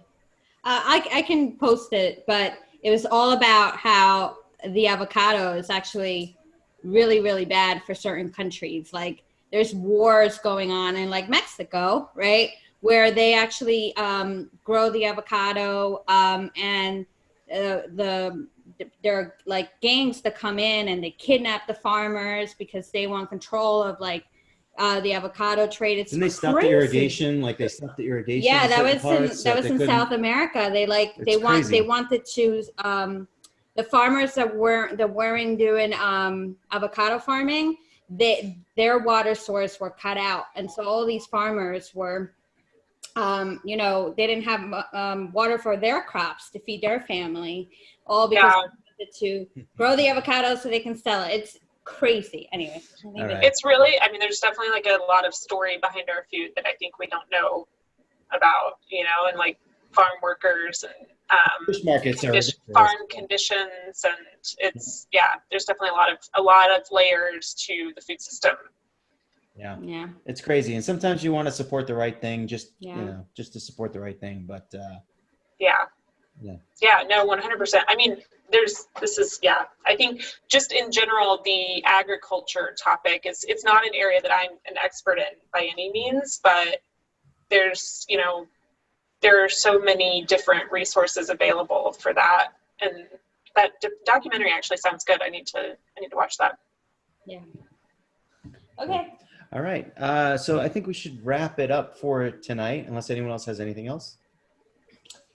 I can post it, but it was all about how the avocado is actually really, really bad for certain countries. Like there's wars going on in like Mexico, right? Where they actually grow the avocado and there are like gangs that come in and they kidnap the farmers because they want control of like the avocado trade. It's Didn't they stop crazy. the irrigation? Like they stopped the irrigation. Yeah, in that certain was parts that was in couldn't- South America. They crazy. wanted to the farmers that weren't doing avocado farming, their water source were cut out, and so all these farmers were they didn't have water for their crops to feed their family, all because they wanted to grow the avocado so they can sell it. It's crazy. Anyway, right. It's really, I mean, there's definitely like a lot of story behind our food that I think we don't know about, and like farm workers and Fish markets are farm conditions, and it's there's definitely a lot of layers to the food system. Yeah. It's crazy, and sometimes you want to support the right thing, just to support the right thing. But no, 100%. I mean, I think just in general, the agriculture topic it's not an area that I'm an expert in by any means, but there's, there are so many different resources available for that. And that documentary actually sounds good. I need to watch that. Yeah. Okay. all right, so I think we should wrap it up for tonight, unless anyone else has anything else.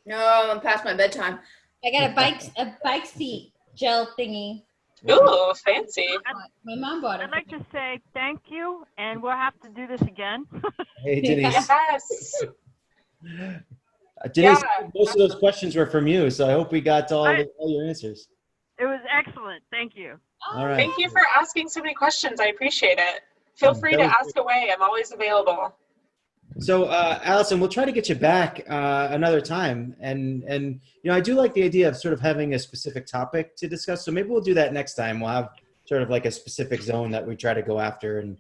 No, I'm past my bedtime. I got a bike seat gel thingy. Ooh, fancy. My mom bought it. I'd like to say thank you, and we'll have to do this again. Hey, Denise. Yes. Denise, most of those questions were from you, so I hope we got to all your answers. It was excellent. Thank you. All right. Thank you for asking so many questions. I appreciate it. Feel free to ask away. I'm always available. So, Allison, we'll try to get you back another time. And I do like the idea of sort of having a specific topic to discuss. So maybe we'll do that next time. We'll have sort of like a specific zone that we try to go after and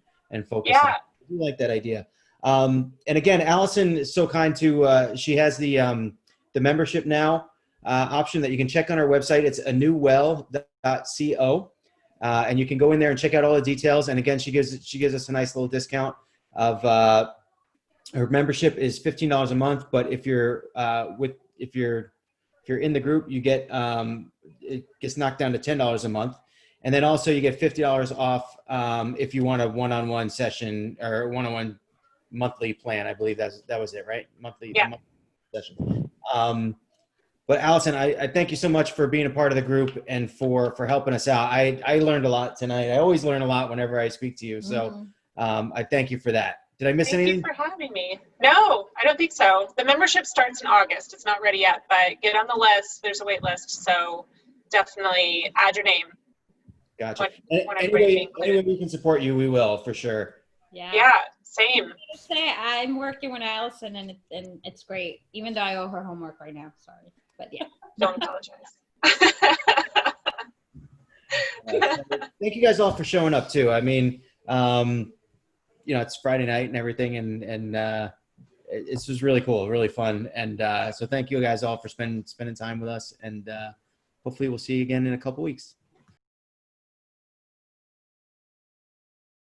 focus on. I do like that idea. And again, Allison is so kind to, she has the membership now option that you can check on our website. It's anewwell.co. And you can go in there and check out all the details. And again, she gives us a nice little discount of, her membership is $15 a month, but if you're if you're in the group, you get it gets knocked down to $10 a month, and then also you get $50 off if you want a one-on-one session or one-on-one monthly plan. I believe that was it, right? Monthly session. But Allison, I thank you so much for being a part of the group and for helping us out. I learned a lot tonight. I always learn a lot whenever I speak to you, so I thank you for that. Did I miss anything? Thank you for having me. No, I don't think so. The membership starts in August. It's not ready yet, but get on the list. There's a wait list, so definitely add your name. Gotcha. When Anyway, we can support you, we will, for sure. Yeah, same. I'm gonna say I'm working with Allison, and it's great, even though I owe her homework right now. Sorry, but yeah. Don't apologize. Thank you guys all for showing up too. I mean, it's Friday night and everything, and this was really cool, really fun. And so thank you guys all for spending time with us, and hopefully we'll see you again in a couple weeks.